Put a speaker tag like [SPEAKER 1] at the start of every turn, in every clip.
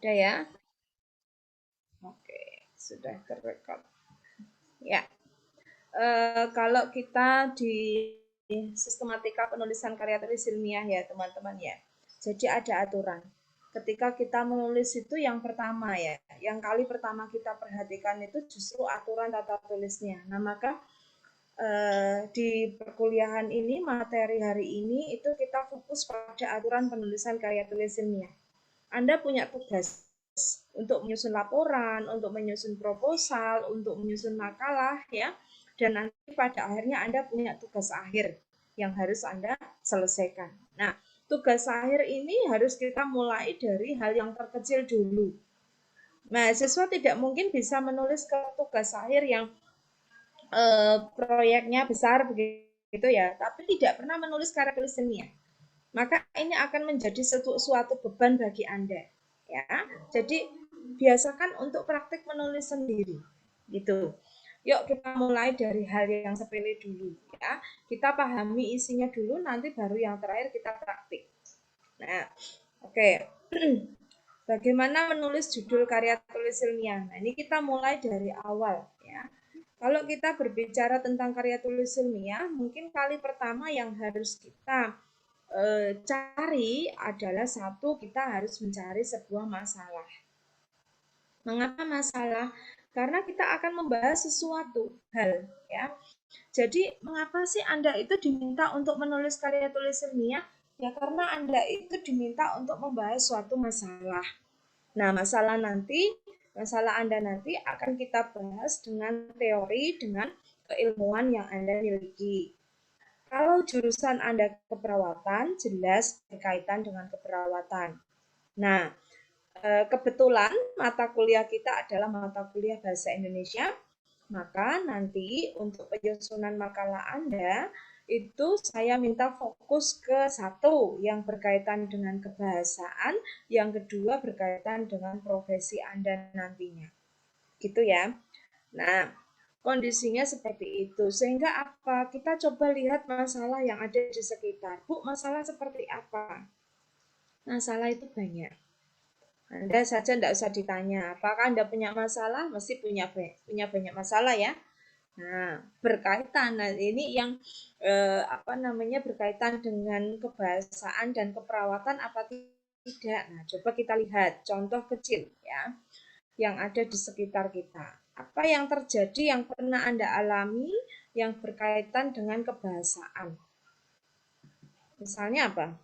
[SPEAKER 1] Ada ya? Oke, sudah terekam. Ya, kalau kita di sistematika penulisan karya tulis ilmiah ya teman-teman ya. Jadi ada aturan. Ketika kita menulis itu yang pertama ya, yang kali pertama kita perhatikan itu justru aturan tata tulisnya. Nah maka di perkuliahan ini, materi hari ini itu kita fokus pada aturan penulisan karya tulis ilmiah. Anda punya tugas untuk menyusun laporan, untuk menyusun proposal, untuk menyusun makalah ya. Dan nanti pada akhirnya Anda punya tugas akhir yang harus Anda selesaikan. Nah, tugas akhir ini harus kita mulai dari hal yang terkecil dulu. Mahasiswa tidak mungkin bisa menulis ke tugas akhir yang proyeknya besar begitu ya, tapi tidak pernah menulis karya tulis ilmiah. Maka ini akan menjadi suatu beban bagi Anda ya. Jadi biasakan untuk praktik menulis sendiri gitu. Yuk kita mulai dari hal yang sepele dulu ya. Kita pahami isinya dulu, nanti baru yang terakhir kita praktik. Nah, oke. Bagaimana menulis judul karya tulis ilmiah? Nah, ini kita mulai dari awal ya. Kalau kita berbicara tentang karya tulis ilmiah, mungkin kali pertama yang harus kita cari adalah satu, kita harus mencari sebuah masalah. Mengapa masalah? Karena kita akan membahas sesuatu hal ya. Jadi mengapa sih Anda itu diminta untuk menulis karya tulis ilmiah? Ya karena Anda itu diminta untuk membahas suatu masalah. Nah, masalah Anda nanti akan kita bahas dengan teori, dengan keilmuan yang Anda miliki. Kalau jurusan Anda keperawatan, jelas berkaitan dengan keperawatan. Nah, kebetulan mata kuliah kita adalah mata kuliah Bahasa Indonesia, maka nanti untuk penyusunan makalah Anda itu saya minta fokus ke satu yang berkaitan dengan kebahasaan, yang kedua berkaitan dengan profesi Anda nantinya. Gitu ya. Nah, kondisinya seperti itu. Sehingga apa? Kita coba lihat masalah yang ada di sekitar. Bu, masalah seperti apa? Masalah itu banyak. Anda saja tidak usah ditanya, apakah Anda punya masalah? Mesti punya banyak masalah ya. Nah, berkaitan. Nah, ini yang berkaitan dengan kebahasaan dan keperawatan apa tidak? Nah, coba kita lihat contoh kecil ya yang ada di sekitar kita. Apa yang terjadi yang pernah Anda alami yang berkaitan dengan kebahasaan? Misalnya apa?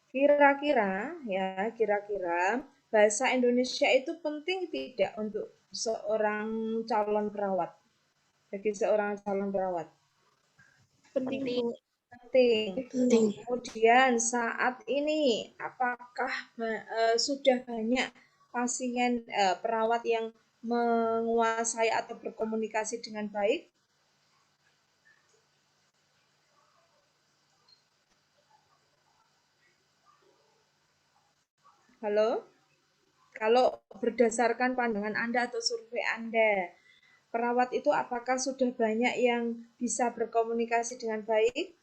[SPEAKER 1] Kira-kira bahasa Indonesia itu penting tidak untuk seorang calon perawat? Bagi seorang calon perawat.
[SPEAKER 2] Penting, Bu.
[SPEAKER 1] Penting. Kemudian saat ini apakah sudah banyak pasien perawat yang menguasai atau berkomunikasi dengan baik? Halo? Kalau berdasarkan pandangan Anda atau survei Anda, perawat itu apakah sudah banyak yang bisa berkomunikasi dengan baik?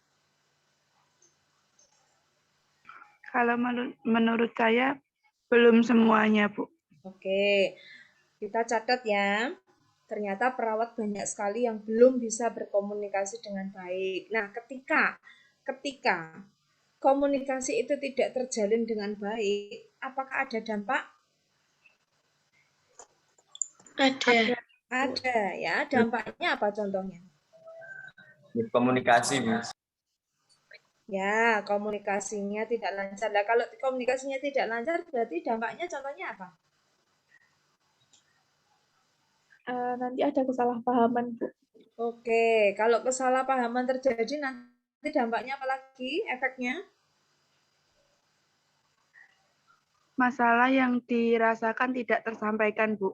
[SPEAKER 2] Kalau menurut saya belum semuanya, Bu.
[SPEAKER 1] Oke, kita catat ya. Ternyata perawat banyak sekali yang belum bisa berkomunikasi dengan baik. Nah, ketika komunikasi itu tidak terjalin dengan baik, apakah ada dampak?
[SPEAKER 3] Ada.
[SPEAKER 1] Ada ya. Dampaknya apa contohnya?
[SPEAKER 4] Komunikasi, Mas.
[SPEAKER 1] Ya, komunikasinya tidak lancar. Nah, kalau komunikasinya tidak lancar, berarti dampaknya contohnya apa?
[SPEAKER 3] Nanti ada kesalahpahaman, Bu.
[SPEAKER 1] Oke, kalau kesalahpahaman terjadi nanti dampaknya apa lagi efeknya?
[SPEAKER 2] Masalah yang dirasakan tidak tersampaikan, Bu.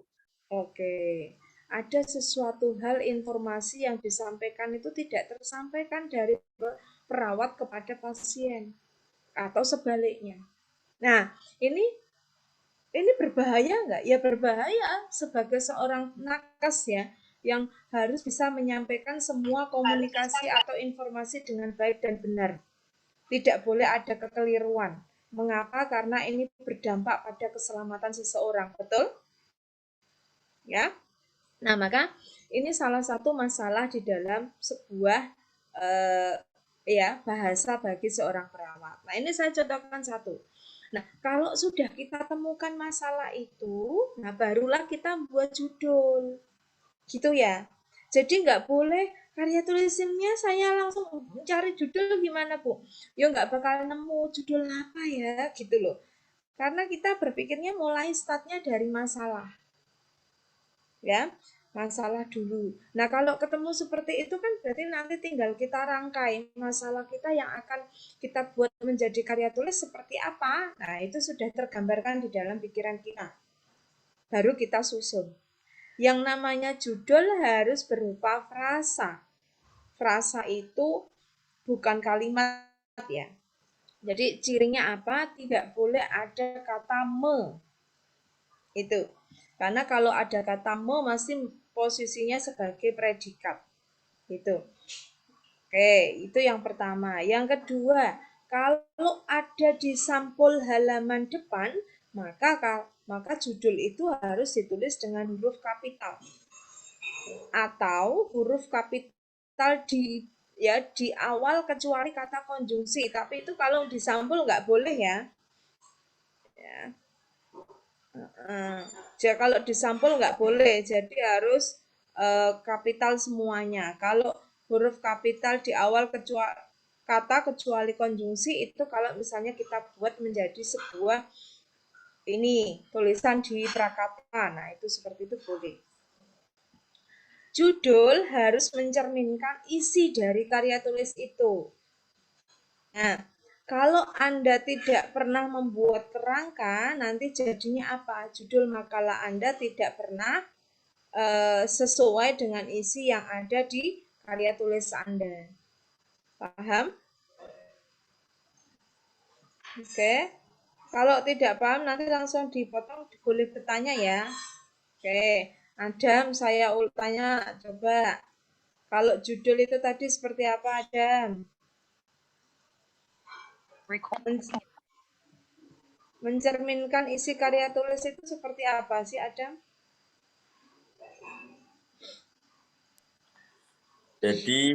[SPEAKER 1] Oke, ada sesuatu hal informasi yang disampaikan itu tidak tersampaikan dari perawat kepada pasien atau sebaliknya. Nah, ini berbahaya nggak? Ya berbahaya sebagai seorang nakes ya. yang harus bisa menyampaikan semua komunikasi atau informasi dengan baik dan benar. Tidak boleh ada kekeliruan. Mengapa? Karena ini berdampak pada keselamatan seseorang. Betul? Ya. Nah, maka ini salah satu masalah di dalam sebuah bahasa bagi seorang perawat. Nah, ini saya contohkan satu. Nah, kalau sudah kita temukan masalah itu, nah barulah kita buat judul. Gitu ya. Jadi nggak boleh karya tulisannya saya langsung mencari judul gimana, Bu? Ya nggak bakal nemu judul apa ya, gitu loh. Karena kita berpikirnya mulai startnya dari masalah. Ya, masalah dulu. Nah, kalau ketemu seperti itu kan berarti nanti tinggal kita rangkai masalah kita yang akan kita buat menjadi karya tulis seperti apa. Nah, itu sudah tergambarkan di dalam pikiran kita. Baru kita susun. Yang namanya judul harus berupa frasa. Frasa itu bukan kalimat ya. Jadi cirinya apa? Tidak boleh ada kata me. Itu. Karena kalau ada kata me masih posisinya sebagai predikat. Itu. Oke, itu yang pertama. Yang kedua, kalau ada di sampul halaman depan, maka judul itu harus ditulis dengan huruf kapital. Atau huruf kapital di awal kecuali kata konjungsi, tapi itu kalau di sampul nggak boleh ya. Jadi kalau di sampul nggak boleh, jadi harus kapital semuanya. Kalau huruf kapital di awal kata kecuali konjungsi itu kalau misalnya kita buat menjadi sebuah ini tulisan di prakata, nah itu seperti itu boleh. Judul harus mencerminkan isi dari karya tulis itu. Nah, kalau Anda tidak pernah membuat kerangka, nanti jadinya apa? Judul makalah Anda tidak pernah sesuai dengan isi yang ada di karya tulis Anda. Paham? Oke. Kalau tidak paham, nanti langsung dipotong, boleh bertanya ya. Oke. Adam, saya tanya, coba. Kalau judul itu tadi seperti apa, Adam? Mencerminkan isi karya tulis itu seperti apa sih, Adam?
[SPEAKER 4] Jadi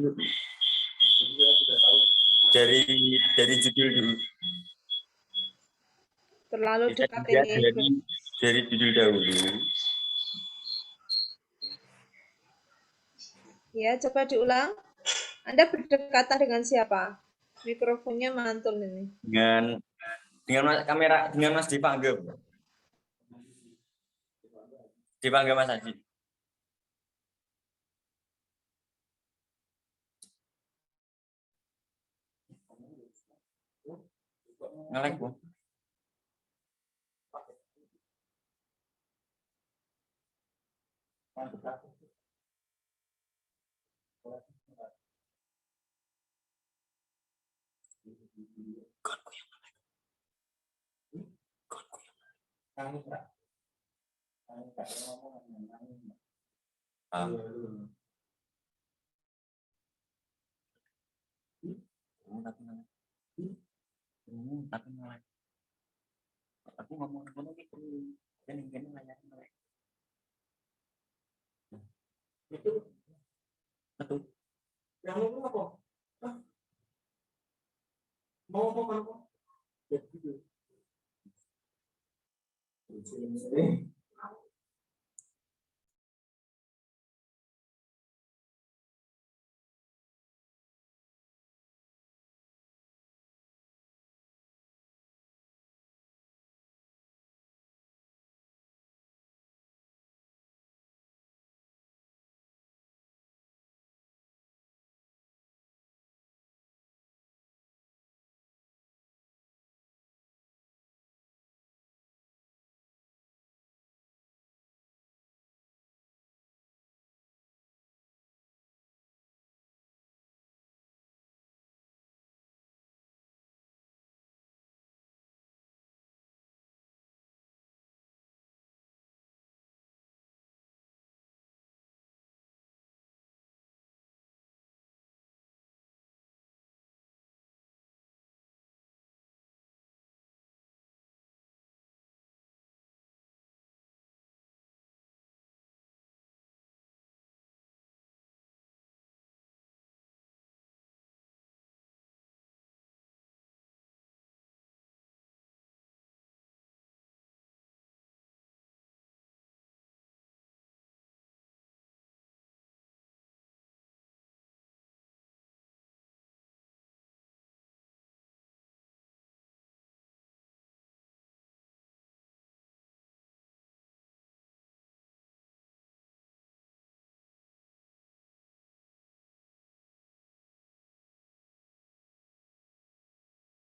[SPEAKER 4] dari judul dulu.
[SPEAKER 1] Terlalu
[SPEAKER 4] Bisa
[SPEAKER 1] dekat
[SPEAKER 4] dilihat
[SPEAKER 1] ini.
[SPEAKER 4] dari judul dahulu.
[SPEAKER 1] Ya, coba diulang. Anda berdekatan dengan siapa? Mikrofonnya mantul ini.
[SPEAKER 4] Dengan kamera, dengan Mas Dipangga. Dipangga Mas Haji. Ngelek, Bu. Aku ngomong gitu. Gini layar. Itu betul. Yang ngomong apa? Mau ngomong apa? Gitu.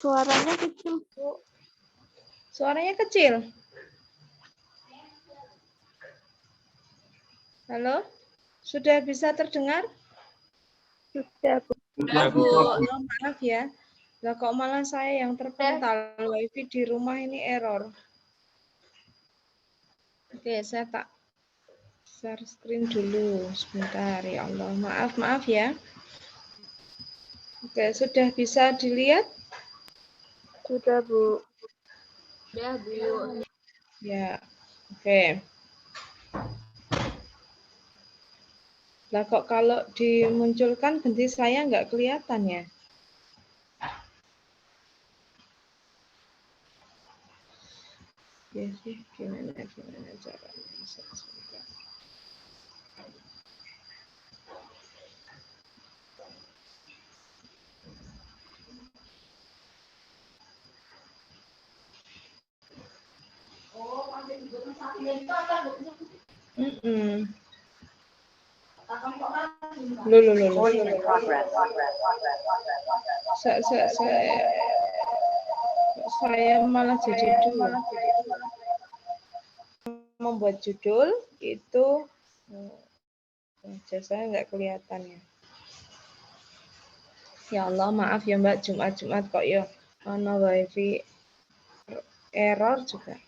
[SPEAKER 3] Suaranya kecil, Bu.
[SPEAKER 1] Suaranya kecil. Halo? Sudah bisa terdengar?
[SPEAKER 3] Sudah, Bu.
[SPEAKER 1] Oh, maaf ya. Lah kok malah saya yang terpental. Wifi di rumah ini error. Oke, saya tak share screen dulu sebentar ya Allah. Maaf ya. Oke, sudah bisa dilihat?
[SPEAKER 3] Sudah, Bu.
[SPEAKER 1] Ya. Oke. Lah kok kalau dimunculkan ganti saya nggak kelihatan ya? Ya sih, gimana caranya? Sebentar. Loh. Saya malah jadi dua. Membuat judul itu saya nggak kelihatan ya. Ya Allah, maaf ya Mbak, Jumat kok ya ono wifi error juga.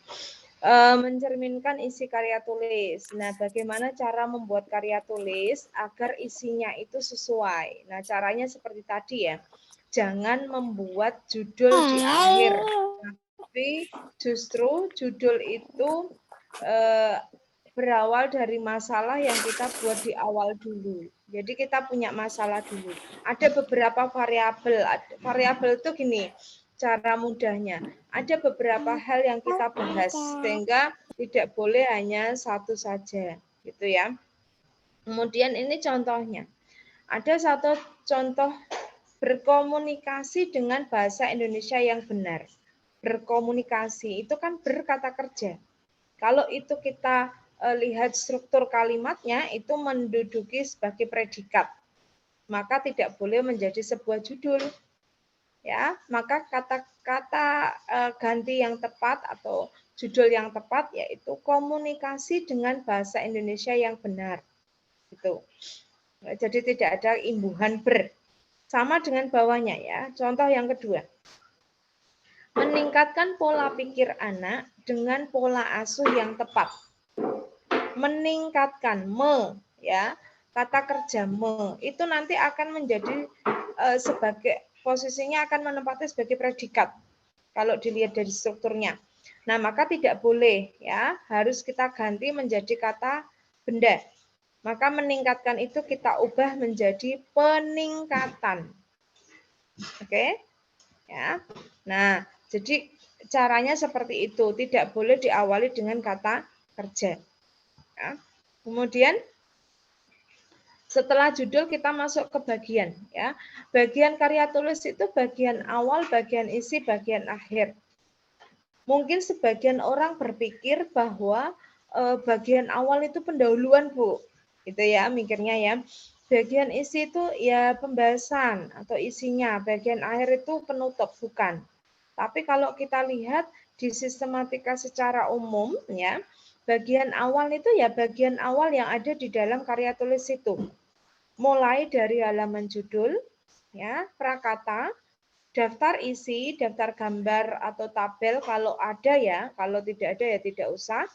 [SPEAKER 1] Mencerminkan isi karya tulis. Nah, bagaimana cara membuat karya tulis agar isinya itu sesuai? Nah, caranya seperti tadi ya. Jangan membuat judul di akhir, tapi justru judul itu berawal dari masalah yang kita buat di awal dulu. Jadi kita punya masalah dulu. Ada beberapa variabel. Variabel itu gini, cara mudahnya. Ada beberapa hal yang kita bahas sehingga tidak boleh hanya satu saja, gitu ya. Kemudian ini contohnya. Ada satu contoh berkomunikasi dengan bahasa Indonesia yang benar. Berkomunikasi itu kan berkata kerja. Kalau itu kita lihat struktur kalimatnya itu menduduki sebagai predikat, maka tidak boleh menjadi sebuah judul. Ya, maka kata-kata ganti yang tepat atau judul yang tepat yaitu komunikasi dengan bahasa Indonesia yang benar. Gitu. Jadi tidak ada imbuhan ber. Sama dengan bawahnya ya. Contoh yang kedua. Meningkatkan pola pikir anak dengan pola asuh yang tepat. Meningkatkan ya. Kata kerja itu nanti akan menjadi sebagai posisinya akan menempati sebagai predikat kalau dilihat dari strukturnya. Nah, maka tidak boleh ya, harus kita ganti menjadi kata benda. Maka meningkatkan itu kita ubah menjadi peningkatan. Oke? Ya. Nah, jadi caranya seperti itu, tidak boleh diawali dengan kata kerja. Ya. Kemudian setelah judul kita masuk ke bagian ya. Bagian karya tulis itu bagian awal, bagian isi, bagian akhir. Mungkin sebagian orang berpikir bahwa bagian awal itu pendahuluan, Bu. Gitu ya, mikirnya ya. Bagian isi itu ya pembahasan atau isinya, bagian akhir itu penutup, bukan. Tapi kalau kita lihat di sistematika secara umum ya, bagian awal itu ya bagian awal yang ada di dalam karya tulis itu. Mulai dari halaman judul, ya, prakata, daftar isi, daftar gambar atau tabel kalau ada ya, kalau tidak ada ya tidak usah.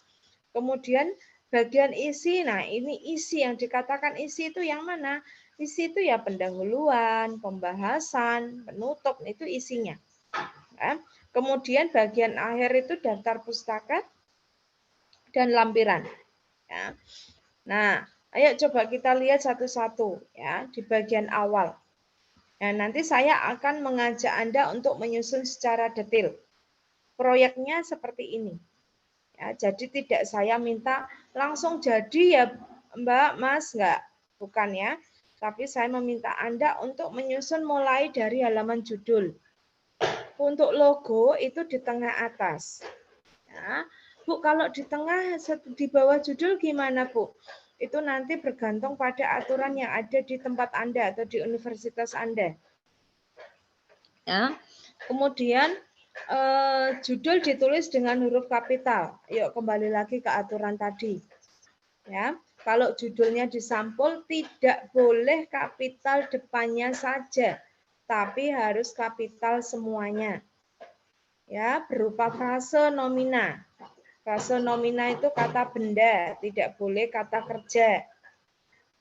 [SPEAKER 1] Kemudian bagian isi, nah ini isi yang dikatakan isi itu yang mana? Isi itu ya pendahuluan, pembahasan, penutup, itu isinya. Ya. Kemudian bagian akhir itu daftar pustaka dan lampiran. Ya. Nah, ayo coba kita lihat satu-satu ya di bagian awal. Nah, nanti saya akan mengajak Anda untuk menyusun secara detail. Proyeknya seperti ini. Ya, jadi tidak saya minta langsung jadi ya Mbak, Mas, enggak. Bukan ya. Tapi saya meminta Anda untuk menyusun mulai dari halaman judul. Untuk logo itu di tengah atas. Ya. Bu, kalau di tengah, di bawah judul gimana, Bu? Itu nanti bergantung pada aturan yang ada di tempat Anda atau di universitas Anda. Ya. Kemudian judul ditulis dengan huruf kapital. Yuk kembali lagi ke aturan tadi. Ya, kalau judulnya di sampul tidak boleh kapital depannya saja, tapi harus kapital semuanya. Ya, berupa frase nomina. Frase nomina itu kata benda, tidak boleh kata kerja.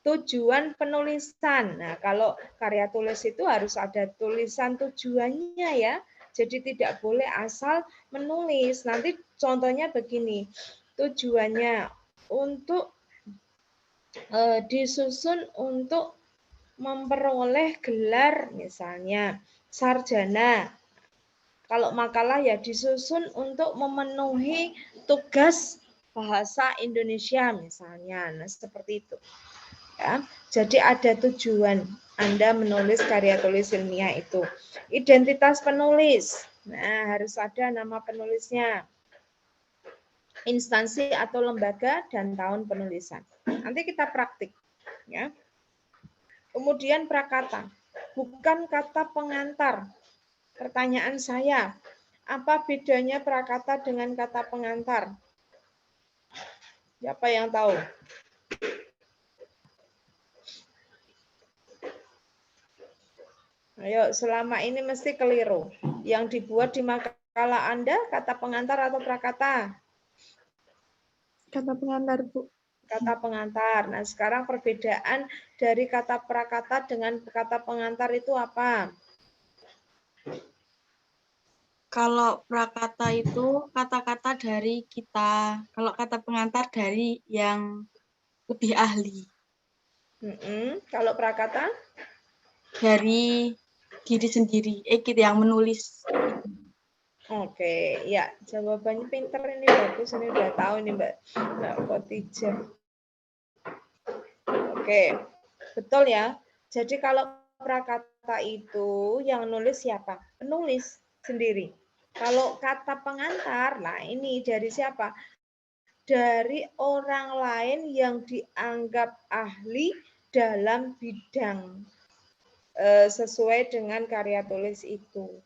[SPEAKER 1] Tujuan penulisan. Nah, kalau karya tulis itu harus ada tulisan tujuannya ya. Jadi tidak boleh asal menulis. Nanti contohnya begini. Tujuannya untuk disusun untuk memperoleh gelar misalnya sarjana. Kalau makalah ya disusun untuk memenuhi tugas bahasa Indonesia misalnya. Nah, seperti itu. Ya. Jadi ada tujuan Anda menulis karya tulis ilmiah itu. Identitas penulis. Nah, harus ada nama penulisnya. Instansi atau lembaga dan tahun penulisan. Nanti kita praktik, ya. Kemudian prakata, bukan kata pengantar. Pertanyaan saya, apa bedanya prakata dengan kata pengantar? Siapa yang tahu? Ayo, selama ini mesti keliru. Yang dibuat di makalah Anda kata pengantar atau prakata?
[SPEAKER 3] Kata pengantar, Bu.
[SPEAKER 1] Kata pengantar. Nah, sekarang perbedaan dari kata prakata dengan kata pengantar itu apa?
[SPEAKER 5] Kalau prakata itu kata-kata dari kita, kalau kata pengantar dari yang lebih ahli.
[SPEAKER 1] Kalau prakata? Dari
[SPEAKER 5] Diri sendiri, kita yang menulis.
[SPEAKER 1] Oke, ya jawabannya pinter ini, bagus, ini udah tahu nih Mbak Khotijah. Oke, betul ya. Jadi kalau prakata itu yang nulis siapa? Penulis sendiri. Kalau kata pengantar, nah ini dari siapa? Dari orang lain yang dianggap ahli dalam bidang sesuai dengan karya tulis itu.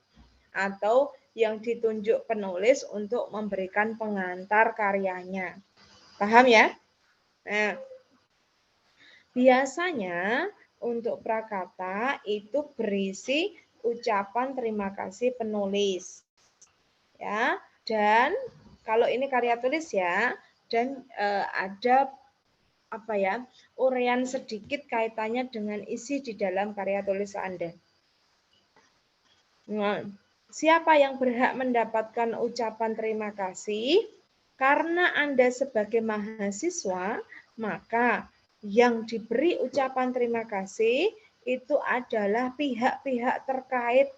[SPEAKER 1] Atau yang ditunjuk penulis untuk memberikan pengantar karyanya. Paham ya? Nah, biasanya untuk prakata itu berisi ucapan terima kasih penulis. Ya, dan kalau ini karya tulis ya, dan ada apa ya? Uraian sedikit kaitannya dengan isi di dalam karya tulis Anda. Nah, siapa yang berhak mendapatkan ucapan terima kasih? Karena Anda sebagai mahasiswa, maka yang diberi ucapan terima kasih itu adalah pihak-pihak terkait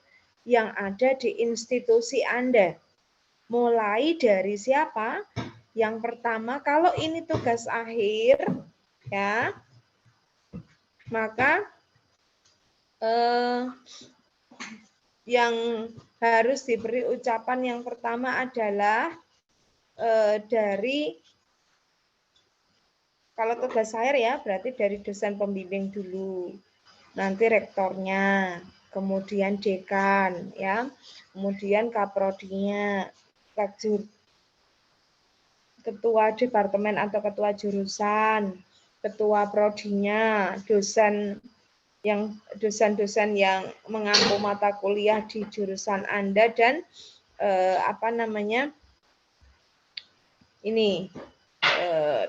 [SPEAKER 1] yang ada di institusi Anda. Mulai dari siapa? Yang pertama, kalau ini tugas akhir, ya, maka yang harus diberi ucapan yang pertama adalah dari, kalau tugas akhir ya berarti dari dosen pembimbing dulu, nanti rektornya, kemudian dekan ya, kemudian kaprodinya, ketua departemen atau ketua jurusan, ketua prodinya, dosen-dosen yang mengampu mata kuliah di jurusan Anda, dan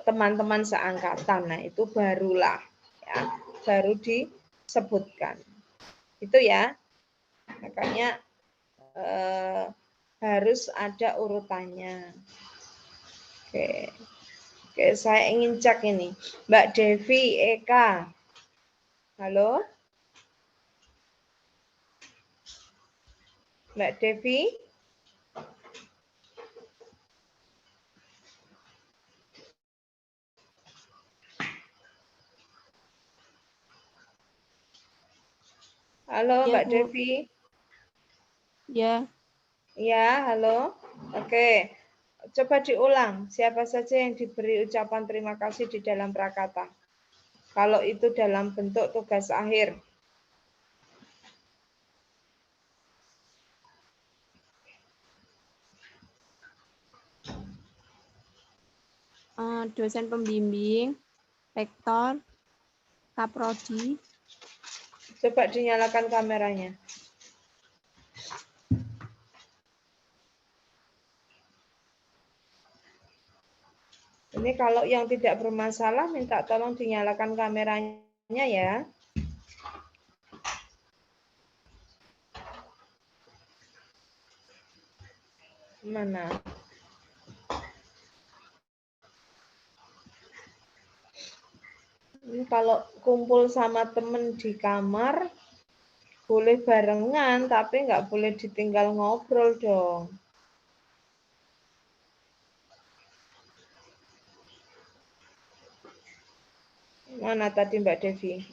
[SPEAKER 1] teman-teman seangkatan. Nah, itu barulah ya, baru disebutkan. Itu ya. Makanya harus ada urutannya. Oke. Oke, saya ingin cek ini. Mbak Devi Eka. Halo? Mbak Devi? Halo,
[SPEAKER 3] Ya,
[SPEAKER 1] Mbak
[SPEAKER 3] Bu.
[SPEAKER 1] Devi?
[SPEAKER 3] Ya.
[SPEAKER 1] Ya, halo. Oke. Coba diulang. Siapa saja yang diberi ucapan terima kasih di dalam prakata? Kalau itu dalam bentuk tugas akhir.
[SPEAKER 3] dosen pembimbing, rektor, kaprodi.
[SPEAKER 1] Coba dinyalakan kameranya. Ini kalau yang tidak bermasalah minta tolong dinyalakan kameranya ya. Mana? Ini kalau kumpul sama temen di kamar boleh barengan tapi nggak boleh ditinggal ngobrol dong. Mana tadi Mbak Devi?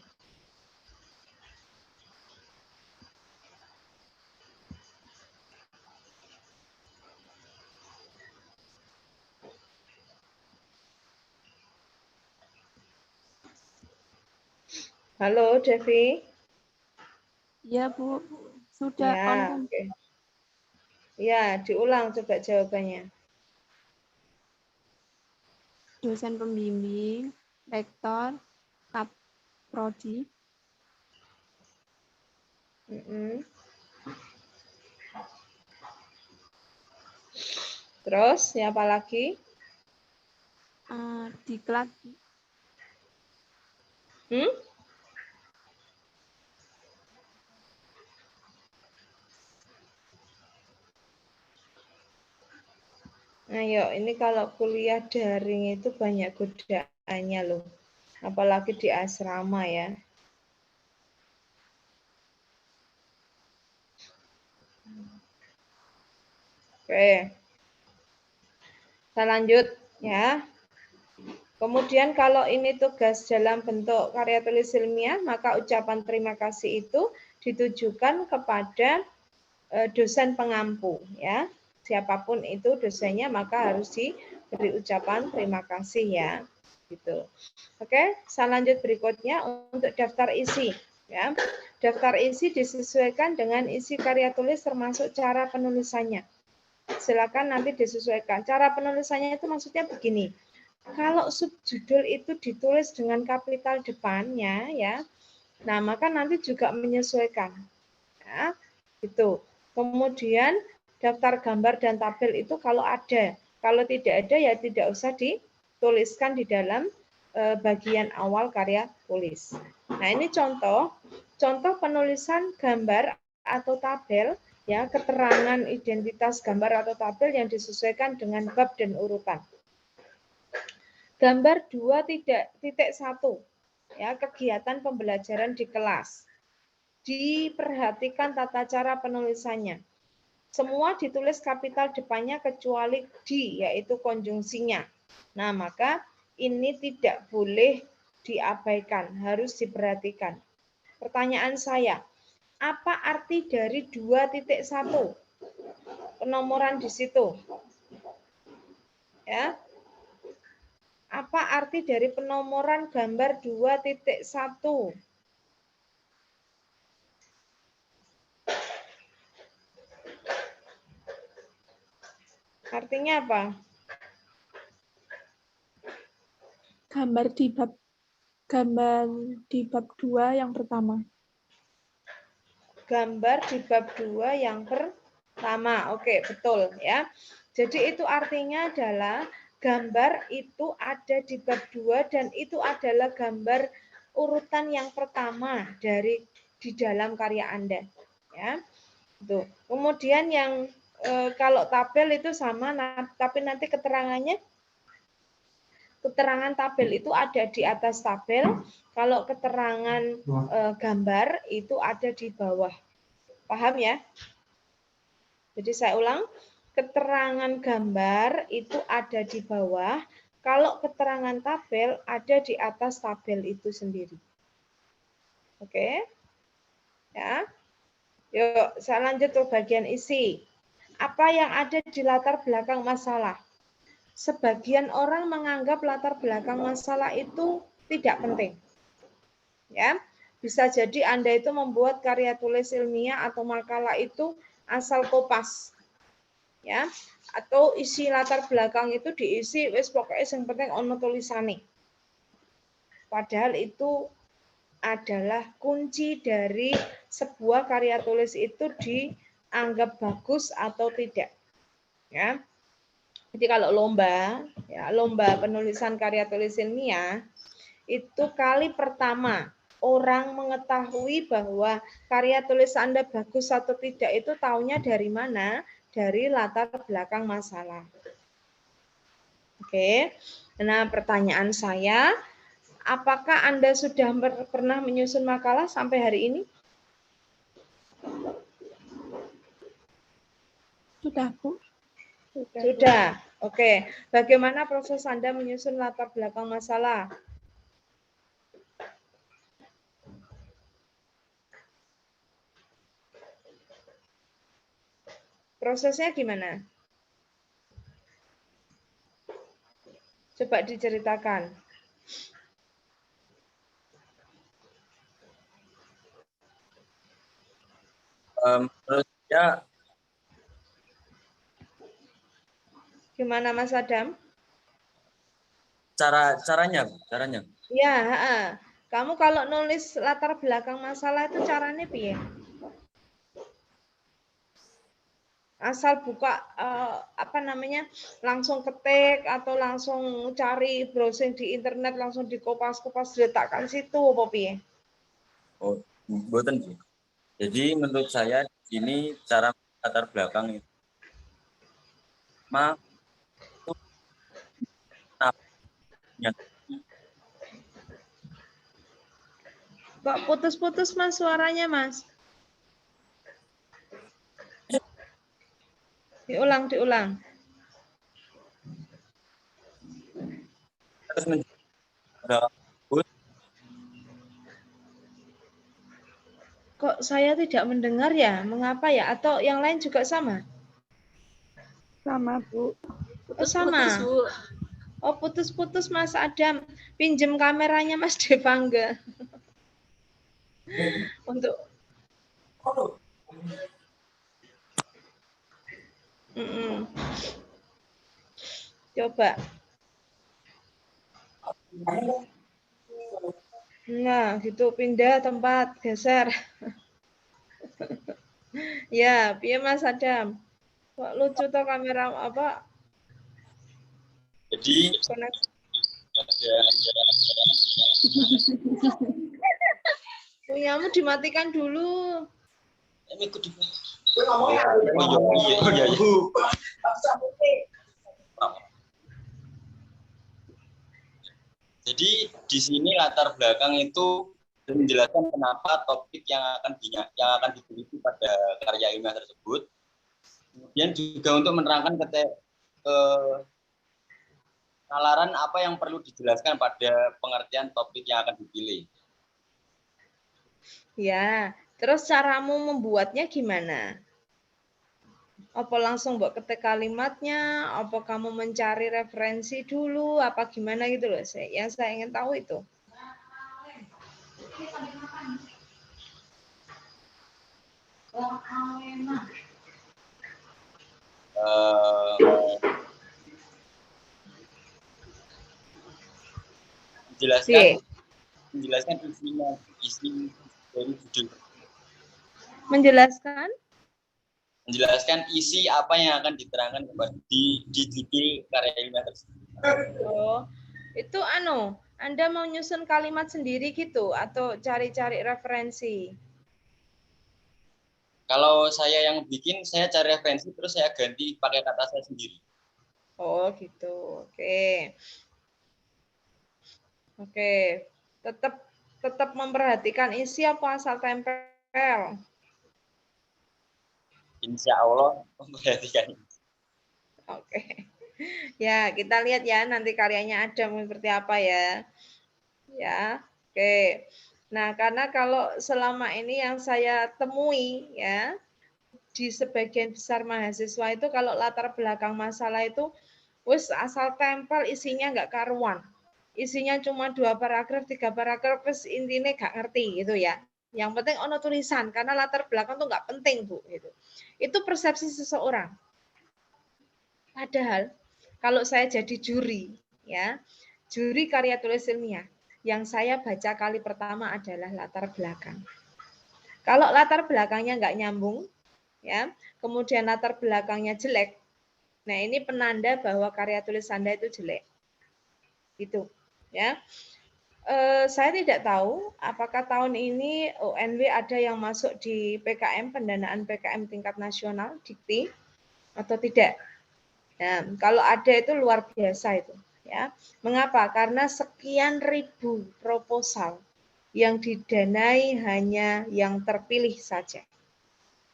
[SPEAKER 1] Halo Devi?
[SPEAKER 3] Ya, Bu. Sudah
[SPEAKER 1] Ya,
[SPEAKER 3] on.
[SPEAKER 1] oke. Ya, diulang coba jawabannya.
[SPEAKER 3] Dosen pembimbing, rektor, kaprodi.
[SPEAKER 1] Terus, siapa lagi?
[SPEAKER 3] Diklat.
[SPEAKER 1] Ayo, ini kalau kuliah daring itu banyak godaannya loh. Apalagi di asrama ya. Oke. Kita lanjut ya. Kemudian kalau ini tugas dalam bentuk karya tulis ilmiah, maka ucapan terima kasih itu ditujukan kepada dosen pengampu ya. Siapapun itu dosennya maka harus diberi ucapan terima kasih ya. Gitu. Oke, saya lanjut berikutnya untuk daftar isi ya. Daftar isi disesuaikan dengan isi karya tulis termasuk cara penulisannya. Silakan nanti disesuaikan. Cara penulisannya itu maksudnya begini. Kalau subjudul itu ditulis dengan kapital depannya ya, nah maka nanti juga menyesuaikan. Ya, gitu. Kemudian daftar gambar dan tabel itu kalau ada, kalau tidak ada ya tidak usah dituliskan di dalam bagian awal karya tulis. Nah ini contoh penulisan gambar atau tabel ya, keterangan identitas gambar atau tabel yang disesuaikan dengan bab dan urutan. Gambar 2.1 ya, kegiatan pembelajaran di kelas. Diperhatikan tata cara penulisannya. Semua ditulis kapital depannya kecuali di, yaitu konjungsinya. Nah, maka ini tidak boleh diabaikan, harus diperhatikan. Pertanyaan saya, apa arti dari 2.1? Penomoran di situ. Ya. Apa arti dari penomoran gambar 2.1? Artinya apa?
[SPEAKER 3] Gambar di bab 2 yang pertama.
[SPEAKER 1] Gambar di bab 2 yang pertama. Oke, betul ya. Jadi itu artinya adalah gambar itu ada di bab 2 dan itu adalah gambar urutan yang pertama di dalam karya Anda ya. Tuh. Kemudian yang kalau tabel itu sama, tapi nanti keterangan tabel itu ada di atas tabel, kalau keterangan gambar itu ada di bawah. Paham ya? Jadi saya ulang, keterangan gambar itu ada di bawah, kalau keterangan tabel ada di atas tabel itu sendiri. Oke? Ya. Yuk, saya lanjut ke bagian isi. Apa yang ada di latar belakang masalah? Sebagian orang menganggap latar belakang masalah itu tidak penting. Ya, bisa jadi Anda itu membuat karya tulis ilmiah atau makalah itu asal kopas. ya. Atau isi latar belakang itu diisi wis pokoknya yang penting ono tulisane. Padahal itu adalah kunci dari sebuah karya tulis itu dianggap bagus atau tidak. Ya. Jadi kalau lomba, ya, lomba penulisan karya tulis ilmiah, itu kali pertama orang mengetahui bahwa karya tulis Anda bagus atau tidak itu taunya dari mana? Dari latar belakang masalah. Oke, nah pertanyaan saya, apakah Anda sudah pernah menyusun makalah sampai hari ini?
[SPEAKER 3] Sudah, Bu.
[SPEAKER 1] Sudah. Oke, bagaimana proses Anda menyusun latar belakang masalah? Prosesnya gimana? Coba diceritakan.
[SPEAKER 4] Menurut saya
[SPEAKER 1] Gimana Mas Adam?
[SPEAKER 4] caranya.
[SPEAKER 1] Ya, kamu kalau nulis latar belakang masalah itu caranya piye? Asal buka langsung ketik atau langsung cari browsing di internet langsung dikopas-kopas diletakkan situ apa piye?
[SPEAKER 4] Oh, mboten, Bu. Jadi menurut saya ini cara latar belakang itu.
[SPEAKER 1] Kok putus-putus Mas suaranya Mas? Diulang.
[SPEAKER 4] Terus menjelaskan
[SPEAKER 1] Kok saya tidak mendengar ya? Mengapa ya? Atau yang lain juga sama?
[SPEAKER 2] Sama, Bu.
[SPEAKER 1] Oh, sama.
[SPEAKER 5] Putus-putus, Bu.
[SPEAKER 1] Oh, putus-putus Mas Adam. Pinjem kameranya Mas Devangga. Untuk Coba. Nah, gitu pindah tempat, geser. Ya, piye Mas Adam? Kok lucu toh kamera apa?
[SPEAKER 4] jadi
[SPEAKER 1] Koneksi. Punyamu dimatikan dulu.
[SPEAKER 4] Iya. Jadi di sini latar belakang itu menjelaskan kenapa topik yang akan diteliti pada karya ilmiah tersebut. Kemudian juga untuk menerangkan nalaran apa yang perlu dijelaskan pada pengertian topik yang akan dipilih.
[SPEAKER 1] Ya, terus caramu membuatnya gimana? Apa langsung buat ketik kalimatnya? Apa kamu mencari referensi dulu? Apa gimana gitu loh? Yang saya ingin tahu itu.
[SPEAKER 4] Menjelaskan isi dari judul. Menjelaskan isi apa yang akan diterangkan di judul karya ilmiah tersebut.
[SPEAKER 1] Oh, itu Anda mau nyusun kalimat sendiri gitu atau cari-cari referensi?
[SPEAKER 4] Kalau saya yang bikin, saya cari referensi terus saya ganti pakai kata saya sendiri.
[SPEAKER 1] Oh, gitu. Oke. Tetap memperhatikan isi apa asal tempel?
[SPEAKER 4] Insya Allah memperhatikan.
[SPEAKER 1] Oke. Ya, kita lihat ya nanti karyanya Adam seperti apa ya. Ya, oke. Nah, karena kalau selama ini yang saya temui ya di sebagian besar mahasiswa itu kalau latar belakang masalah itu wis asal tempel isinya nggak karuan. Isinya cuma 2 paragraf, 3 paragraf, wis intinya nggak ngerti gitu ya. Yang penting ono tulisan karena latar belakang tuh nggak penting Bu gitu. Itu persepsi seseorang. Padahal kalau saya jadi juri, ya, juri karya tulis ilmiah, yang saya baca kali pertama adalah latar belakang. Kalau latar belakangnya nggak nyambung, ya, kemudian latar belakangnya jelek, nah ini penanda bahwa karya tulis Anda itu jelek. Gitu, ya. Saya tidak tahu apakah tahun ini UNW ada yang masuk di PKM, pendanaan PKM tingkat nasional, Dikti, atau tidak. Nah, kalau ada itu luar biasa itu. Ya. Mengapa? Karena sekian ribu proposal yang didanai hanya yang terpilih saja.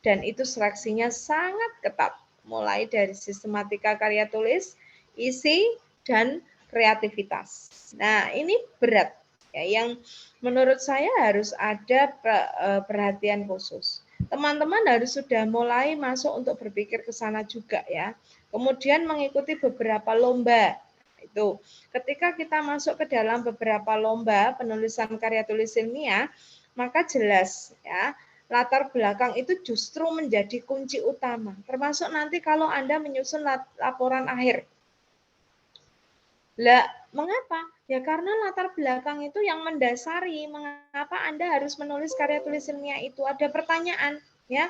[SPEAKER 1] Dan itu seleksinya sangat ketat, mulai dari sistematika karya tulis, isi, dan kreativitas. Nah, ini berat. Ya, yang menurut saya harus ada perhatian khusus. Teman-teman harus sudah mulai masuk untuk berpikir ke sana juga ya. Kemudian mengikuti beberapa lomba. Itu ketika kita masuk ke dalam beberapa lomba penulisan karya tulis ilmiah, maka jelas ya latar belakang itu justru menjadi kunci utama. Termasuk nanti kalau Anda menyusun laporan akhir. Lah, mengapa? Ya karena latar belakang itu yang mendasari mengapa Anda harus menulis karya tulis ilmiah itu. Ada pertanyaan, ya.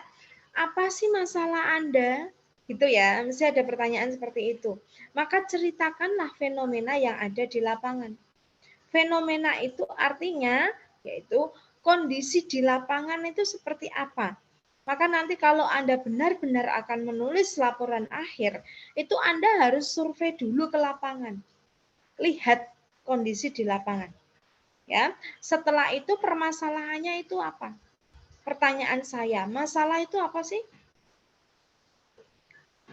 [SPEAKER 1] Apa sih masalah Anda? Gitu ya, mesti ada pertanyaan seperti itu. Maka ceritakanlah fenomena yang ada di lapangan. Fenomena itu artinya yaitu kondisi di lapangan itu seperti apa. Maka nanti kalau Anda benar-benar akan menulis laporan akhir, itu Anda harus survei dulu ke lapangan. Lihat kondisi di lapangan. Ya, setelah itu permasalahannya itu apa? Pertanyaan saya, masalah itu apa sih?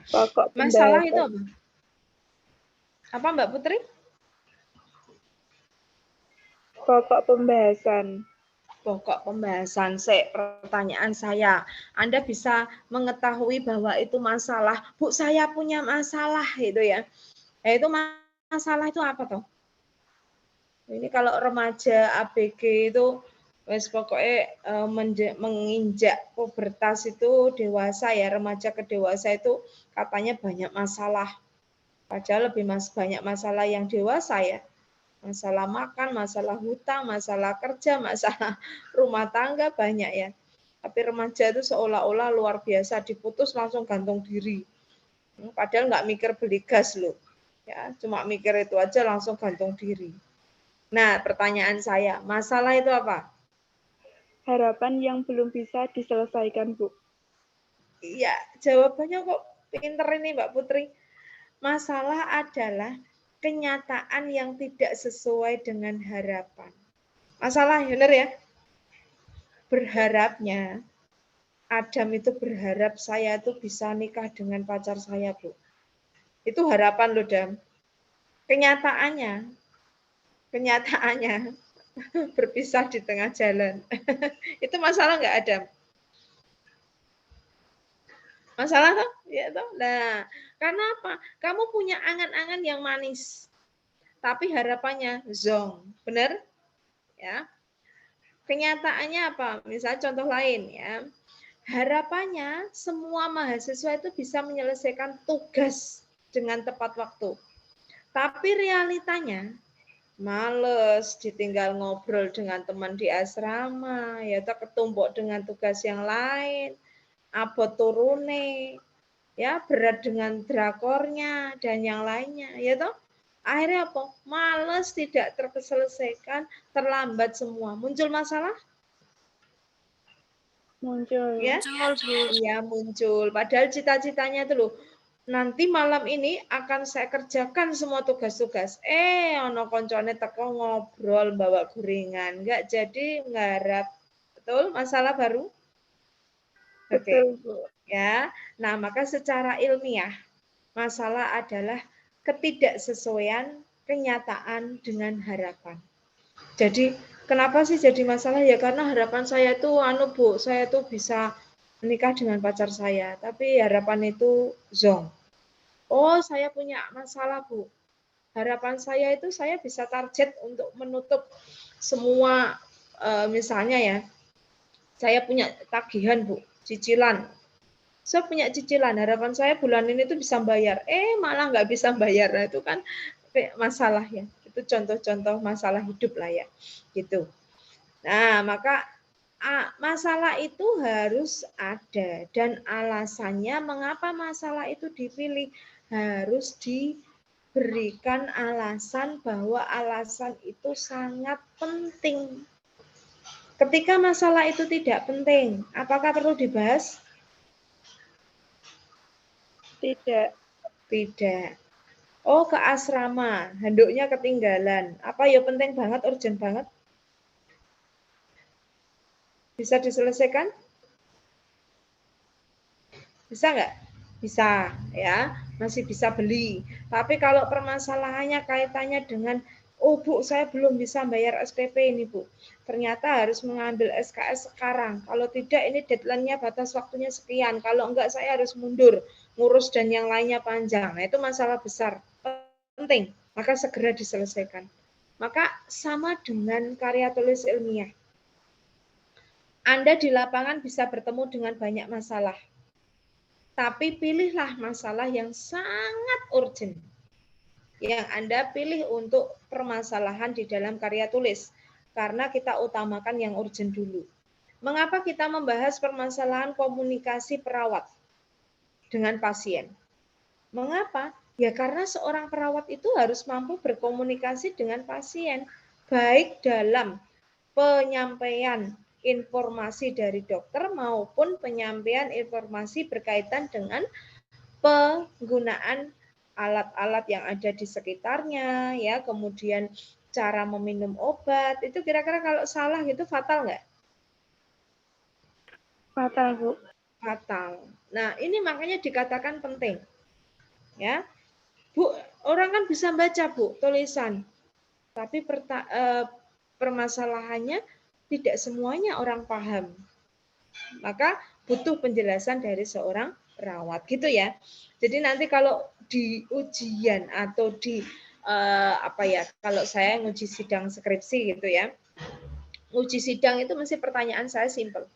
[SPEAKER 2] Pokok
[SPEAKER 1] Masalah itu
[SPEAKER 2] pembahasan.
[SPEAKER 1] apa? Apa Mbak Putri?
[SPEAKER 2] Pokok pembahasan.
[SPEAKER 1] Pokok pembahasan. Pertanyaan saya, Anda bisa mengetahui bahwa itu masalah. Bu, saya punya masalah itu ya. Itu masalah itu apa toh? Ini kalau remaja ABG itu wes pokoknya menginjak pubertas itu dewasa ya, remaja ke dewasa itu katanya banyak masalah. Padahal lebih banyak masalah yang dewasa ya. Masalah makan, masalah hutang, masalah kerja, masalah rumah tangga banyak ya. Tapi remaja itu seolah-olah luar biasa, diputus langsung gantung diri. Padahal nggak mikir beli gas loh. Ya, cuma mikir itu aja langsung gantung diri. Nah, pertanyaan saya, masalah itu apa?
[SPEAKER 2] Harapan yang belum bisa diselesaikan, Bu.
[SPEAKER 1] Iya, jawabannya kok pinter ini Mbak Putri. Masalah adalah kenyataan yang tidak sesuai dengan harapan. Masalah, benar ya? Berharapnya, Adam itu berharap saya itu bisa nikah dengan pacar saya, Bu. Itu harapan loh, Dam. Kenyataannya berpisah di tengah jalan. Itu masalah nggak, Adam? Masalah toh? Ya toh. Nah, karena apa? Kamu punya angan-angan yang manis, tapi harapannya zong. Benar? Ya. Kenyataannya apa? Misalnya contoh lain ya. Harapannya semua mahasiswa itu bisa menyelesaikan tugas dengan tepat waktu. Tapi realitanya males, ditinggal ngobrol dengan teman di asrama, ya tak ketumpuk dengan tugas yang lain, abot turune, ya berat dengan drakornya dan yang lainnya, ya toh. Akhirnya apa? Males, tidak terselesaikan, terlambat semua. Muncul masalah?
[SPEAKER 2] Muncul.
[SPEAKER 1] Ya, iya muncul. Padahal cita-citanya itu loh, nanti malam ini akan saya kerjakan semua tugas-tugas. Ono koncone teko ngobrol bawa gorengan, nggak jadi nggarap. Betul? Masalah baru? Oke.
[SPEAKER 2] Betul, Bu.
[SPEAKER 1] Ya. Nah, maka secara ilmiah masalah adalah ketidaksesuaian kenyataan dengan harapan. Jadi kenapa sih jadi masalah ya? Karena harapan saya itu Bu, saya tuh bisa menikah dengan pacar saya, tapi harapan itu zong. Oh, saya punya masalah, Bu. Harapan saya itu saya bisa target untuk menutup semua misalnya ya. Saya punya tagihan, Bu, cicilan saya punya cicilan, harapan saya bulan ini tuh bisa bayar, malah nggak bisa bayar. Nah, itu kan masalah ya. Itu contoh-contoh masalah hidup lah ya, gitu. Nah, maka masalah itu harus ada dan alasannya mengapa masalah itu dipilih harus diberikan alasan bahwa alasan itu sangat penting. Ketika masalah itu tidak penting, apakah perlu dibahas?
[SPEAKER 2] Tidak.
[SPEAKER 1] Tidak. Oh, ke asrama, handuknya ketinggalan. Apa ya penting banget, urgent banget? Bisa diselesaikan? Bisa nggak? Bisa, ya. Masih bisa beli. Tapi kalau permasalahannya kaitannya dengan, oh Bu, saya belum bisa bayar SPP ini Bu. Ternyata harus mengambil SKS sekarang. Kalau tidak, ini deadline-nya batas waktunya sekian. Kalau enggak, saya harus mundur. Ngurus dan yang lainnya panjang. Nah, itu masalah besar. Penting. Maka segera diselesaikan. Maka sama dengan karya tulis ilmiah. Anda di lapangan bisa bertemu dengan banyak masalah. Tapi pilihlah masalah yang sangat urgent. Yang Anda pilih untuk permasalahan di dalam karya tulis. Karena kita utamakan yang urgent dulu. Mengapa kita membahas permasalahan komunikasi perawat dengan pasien? Mengapa? Ya karena seorang perawat itu harus mampu berkomunikasi dengan pasien. Baik dalam penyampaian informasi dari dokter maupun penyampaian informasi berkaitan dengan penggunaan alat-alat yang ada di sekitarnya, ya, kemudian cara meminum obat. Itu kira-kira kalau salah gitu fatal nggak?
[SPEAKER 2] Fatal, Bu.
[SPEAKER 1] Fatal. Nah, ini makanya dikatakan penting. Ya. Bu, orang kan bisa baca, Bu, tulisan. Tapi permasalahannya tidak semuanya orang paham. Maka butuh penjelasan dari seorang perawat gitu ya. Jadi nanti kalau di ujian atau di kalau saya nguji sidang skripsi gitu ya. Uji sidang itu mesti pertanyaan saya simpel.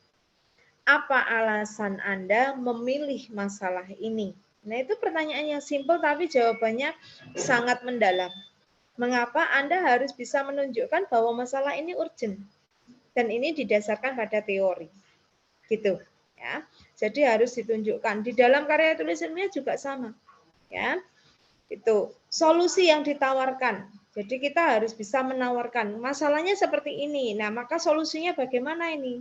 [SPEAKER 1] Apa alasan Anda memilih masalah ini? Nah, itu pertanyaan yang simpel tapi jawabannya sangat mendalam. Mengapa Anda harus bisa menunjukkan bahwa masalah ini urgent? Dan ini didasarkan pada teori. Gitu, ya. Jadi harus ditunjukkan. Di dalam karya tulis ilmiah juga sama. Ya. Itu solusi yang ditawarkan. Jadi kita harus bisa menawarkan masalahnya seperti ini. Nah, maka solusinya bagaimana ini?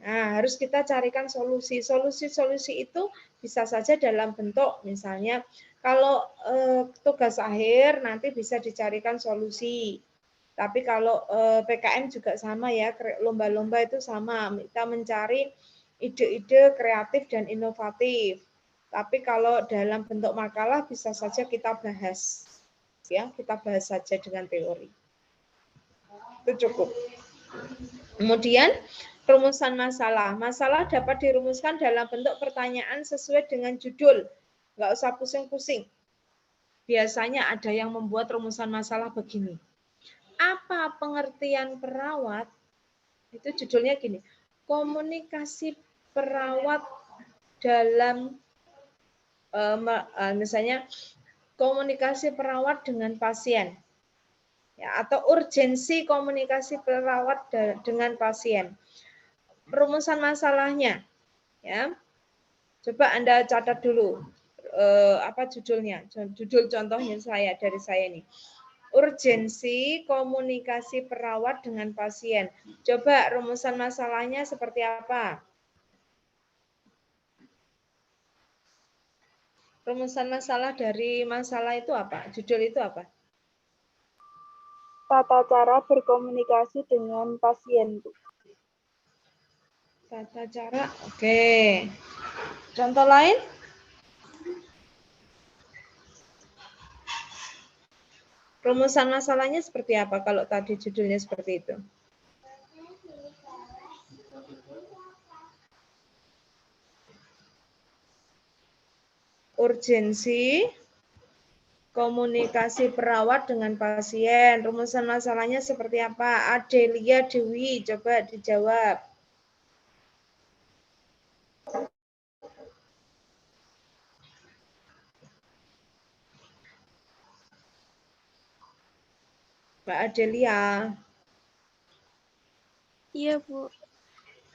[SPEAKER 1] Nah, harus kita carikan solusi. Solusi-solusi itu bisa saja dalam bentuk misalnya kalau tugas akhir nanti bisa dicarikan solusi. Tapi kalau PKM juga sama ya, lomba-lomba itu sama. Kita mencari ide-ide kreatif dan inovatif. Tapi kalau dalam bentuk makalah bisa saja kita bahas. Ya, kita bahas saja dengan teori. Itu cukup. Kemudian rumusan masalah. Masalah dapat dirumuskan dalam bentuk pertanyaan sesuai dengan judul. Nggak usah pusing-pusing. Biasanya ada yang membuat rumusan masalah begini. Apa pengertian perawat? Itu judulnya gini. Komunikasi perawat dalam misalnya komunikasi perawat dengan pasien. Ya, atau urgensi komunikasi perawat dengan pasien. Rumusan masalahnya, ya. Coba Anda catat dulu apa judulnya. Judul contohnya dari saya ini. Urgensi komunikasi perawat dengan pasien. Coba rumusan masalahnya seperti apa? Rumusan masalah dari masalah itu apa? Judul itu apa?
[SPEAKER 2] Tata cara berkomunikasi dengan pasien, Bu.
[SPEAKER 1] Tata cara, oke. Contoh lain? Rumusan masalahnya seperti apa kalau tadi judulnya seperti itu? Urgensi komunikasi perawat dengan pasien. Rumusan masalahnya seperti apa? Adelia Dewi, coba dijawab. Mbak Adelia,
[SPEAKER 3] Iya, Bu.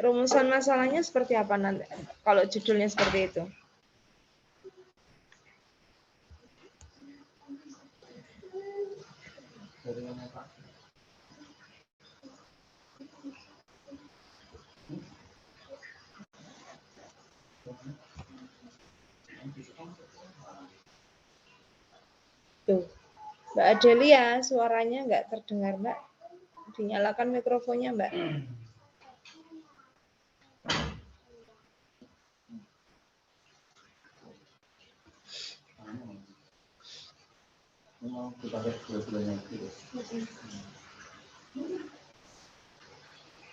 [SPEAKER 1] rumusan masalahnya seperti apa nanti kalau judulnya seperti itu? Tuh, Mbak Adelia, suaranya nggak terdengar, Mbak. Dinyalakan mikrofonnya, Mbak.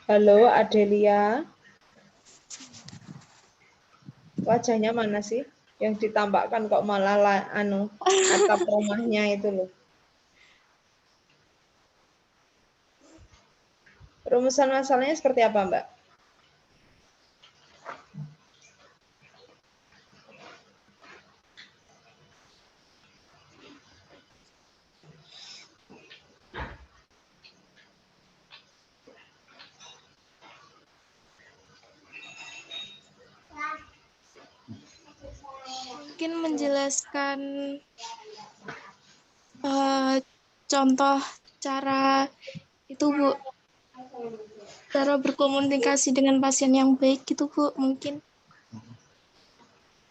[SPEAKER 1] Halo, Adelia. Wajahnya mana sih? Yang ditampakkan kok malah atap rumahnya itu loh. Rumusan masalahnya seperti apa, Mbak?
[SPEAKER 3] Mungkin menjelaskan contoh cara itu, Bu. Cara berkomunikasi dengan pasien yang baik gitu, Bu, mungkin.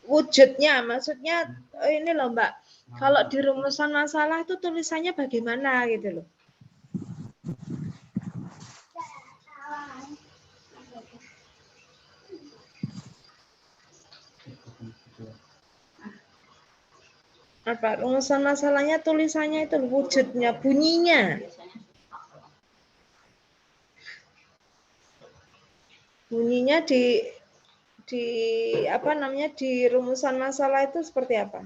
[SPEAKER 1] Wujudnya, maksudnya ini loh, Mbak. Kalau di rumusan masalah itu tulisannya bagaimana gitu loh. Apa rumusan masalahnya tulisannya itu wujudnya, bunyinya. Bunyinya di apa namanya di rumusan masalah itu seperti apa?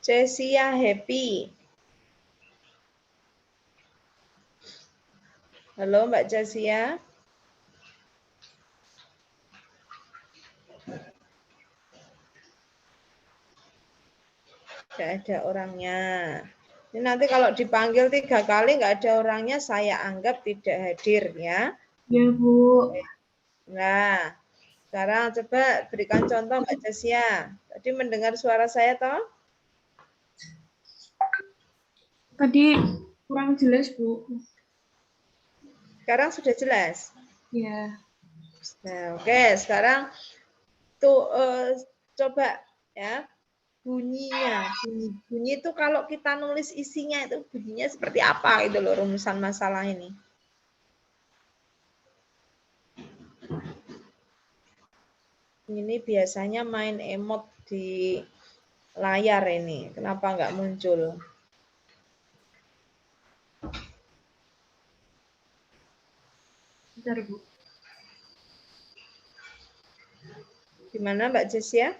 [SPEAKER 1] Cesia Happy. Halo Mbak Cesia. Tidak ada orangnya. Ini nanti kalau dipanggil 3 kali nggak ada orangnya, saya anggap tidak hadir ya.
[SPEAKER 5] Ya, Bu.
[SPEAKER 1] Nah, sekarang coba berikan contoh Mbak Cesia. Tadi mendengar suara saya toh?
[SPEAKER 5] Tadi kurang jelas, Bu.
[SPEAKER 1] Sekarang sudah jelas.
[SPEAKER 5] Ya.
[SPEAKER 1] Nah, oke, sekarang tuh coba ya bunyinya. Bunyi itu kalau kita nulis isinya itu bunyinya seperti apa itu loh rumusan masalah ini. Ini biasanya main emot di layar ini. Kenapa nggak muncul?
[SPEAKER 5] Bentar, Bu.
[SPEAKER 1] Gimana Mbak Cesia?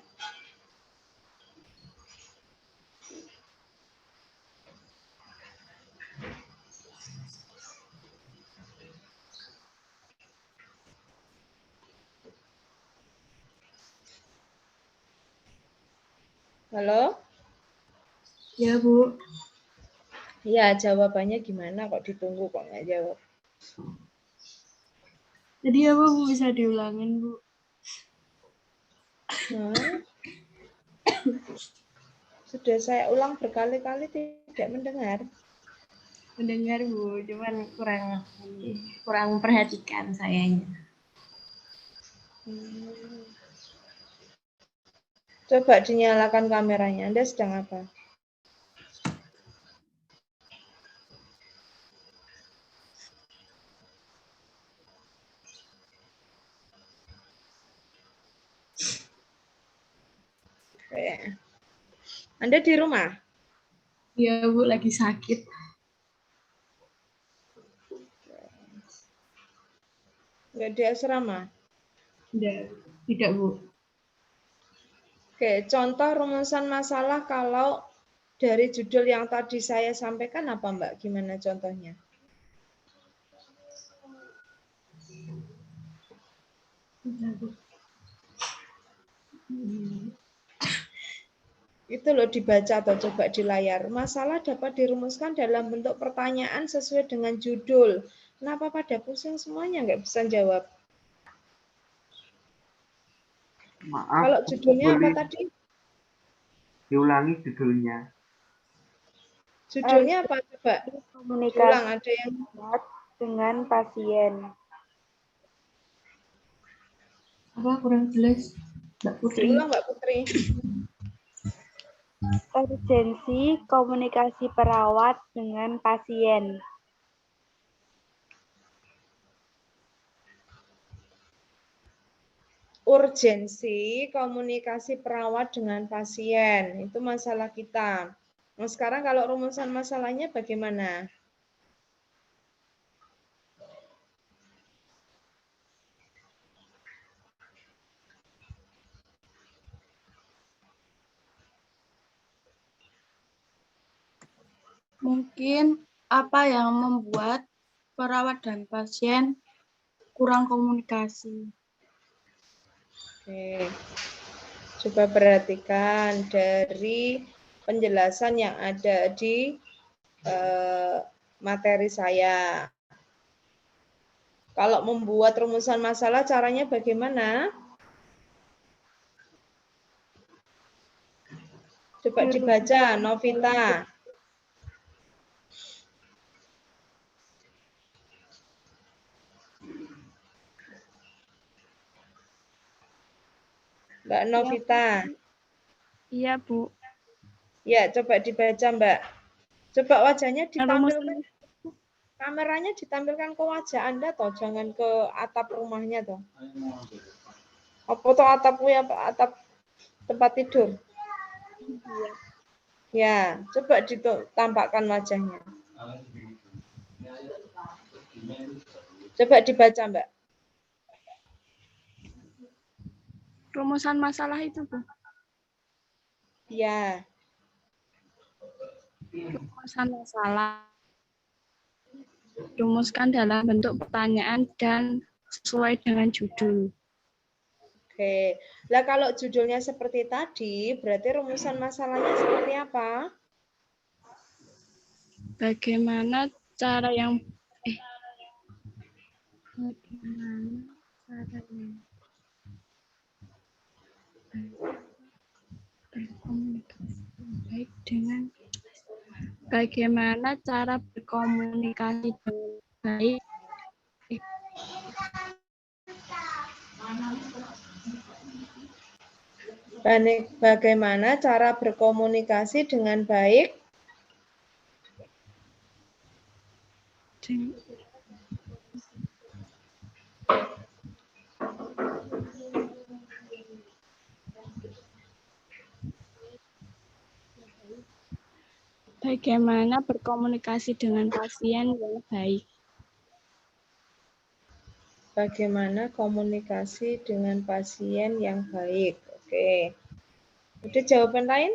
[SPEAKER 1] Halo?
[SPEAKER 5] Ya, Bu.
[SPEAKER 1] Ya, jawabannya gimana kok ditunggu kok nggak jawab?
[SPEAKER 5] Jadi apa, Bu? Bisa diulangin, Bu?
[SPEAKER 1] Sudah saya ulang berkali-kali tidak mendengar.
[SPEAKER 5] Mendengar, Bu. Cuman kurang memperhatikan sayanya.
[SPEAKER 1] Coba dinyalakan kameranya. Anda sedang apa? Oke. Anda di rumah?
[SPEAKER 5] Iya, Bu. Lagi sakit.
[SPEAKER 1] Nggak di asrama?
[SPEAKER 5] Tidak, Bu.
[SPEAKER 1] Oke, contoh rumusan masalah kalau dari judul yang tadi saya sampaikan apa Mbak? Gimana contohnya? Itu loh dibaca atau coba di layar. Masalah dapat dirumuskan dalam bentuk pertanyaan sesuai dengan judul. Kenapa pada pusing semuanya nggak bisa jawab?
[SPEAKER 6] Maaf,
[SPEAKER 1] Kalau judulnya apa
[SPEAKER 6] boleh
[SPEAKER 1] tadi?
[SPEAKER 6] diulangi judulnya.
[SPEAKER 1] Judulnya apa coba?
[SPEAKER 2] Komunikasi
[SPEAKER 1] Diulang, ada yang
[SPEAKER 2] dengan pasien.
[SPEAKER 5] Apa kurang jelas, Mbak Putri?
[SPEAKER 1] diulang Mbak Putri.
[SPEAKER 2] Urgensi komunikasi perawat dengan pasien.
[SPEAKER 1] Urgensi komunikasi perawat dengan pasien. Itu masalah kita. Nah, sekarang kalau rumusan masalahnya bagaimana?
[SPEAKER 5] Mungkin apa yang membuat perawat dan pasien kurang komunikasi.
[SPEAKER 1] Oke. Coba perhatikan dari penjelasan yang ada di materi saya. Kalau membuat rumusan masalah caranya bagaimana? Coba dibaca, Novita. Mbak Novita.
[SPEAKER 3] Iya, Bu.
[SPEAKER 1] Ya, coba dibaca, Mbak. Coba wajahnya ditampilkan. Kameranya ditampilkan ke wajah Anda, toh. Jangan ke atap rumahnya, toh. Apa toh atapnya, atap tempat tidur? Ya, coba ditampakkan wajahnya. Coba dibaca, Mbak.
[SPEAKER 3] Rumusan masalah itu, Bu.
[SPEAKER 1] Ya,
[SPEAKER 3] Rumusan masalah rumuskan dalam bentuk pertanyaan dan sesuai dengan judul.
[SPEAKER 1] oke. Lah kalau judulnya seperti tadi, berarti rumusan masalahnya seperti apa?
[SPEAKER 3] Bagaimana cara yang bagaimana caranya berkomunikasi baik dengan bagaimana cara berkomunikasi dengan baik
[SPEAKER 1] Bagaimana cara berkomunikasi dengan baik?
[SPEAKER 3] dengan bagaimana berkomunikasi dengan pasien yang baik.
[SPEAKER 1] Bagaimana komunikasi dengan pasien yang baik? Oke. Ada jawaban lain?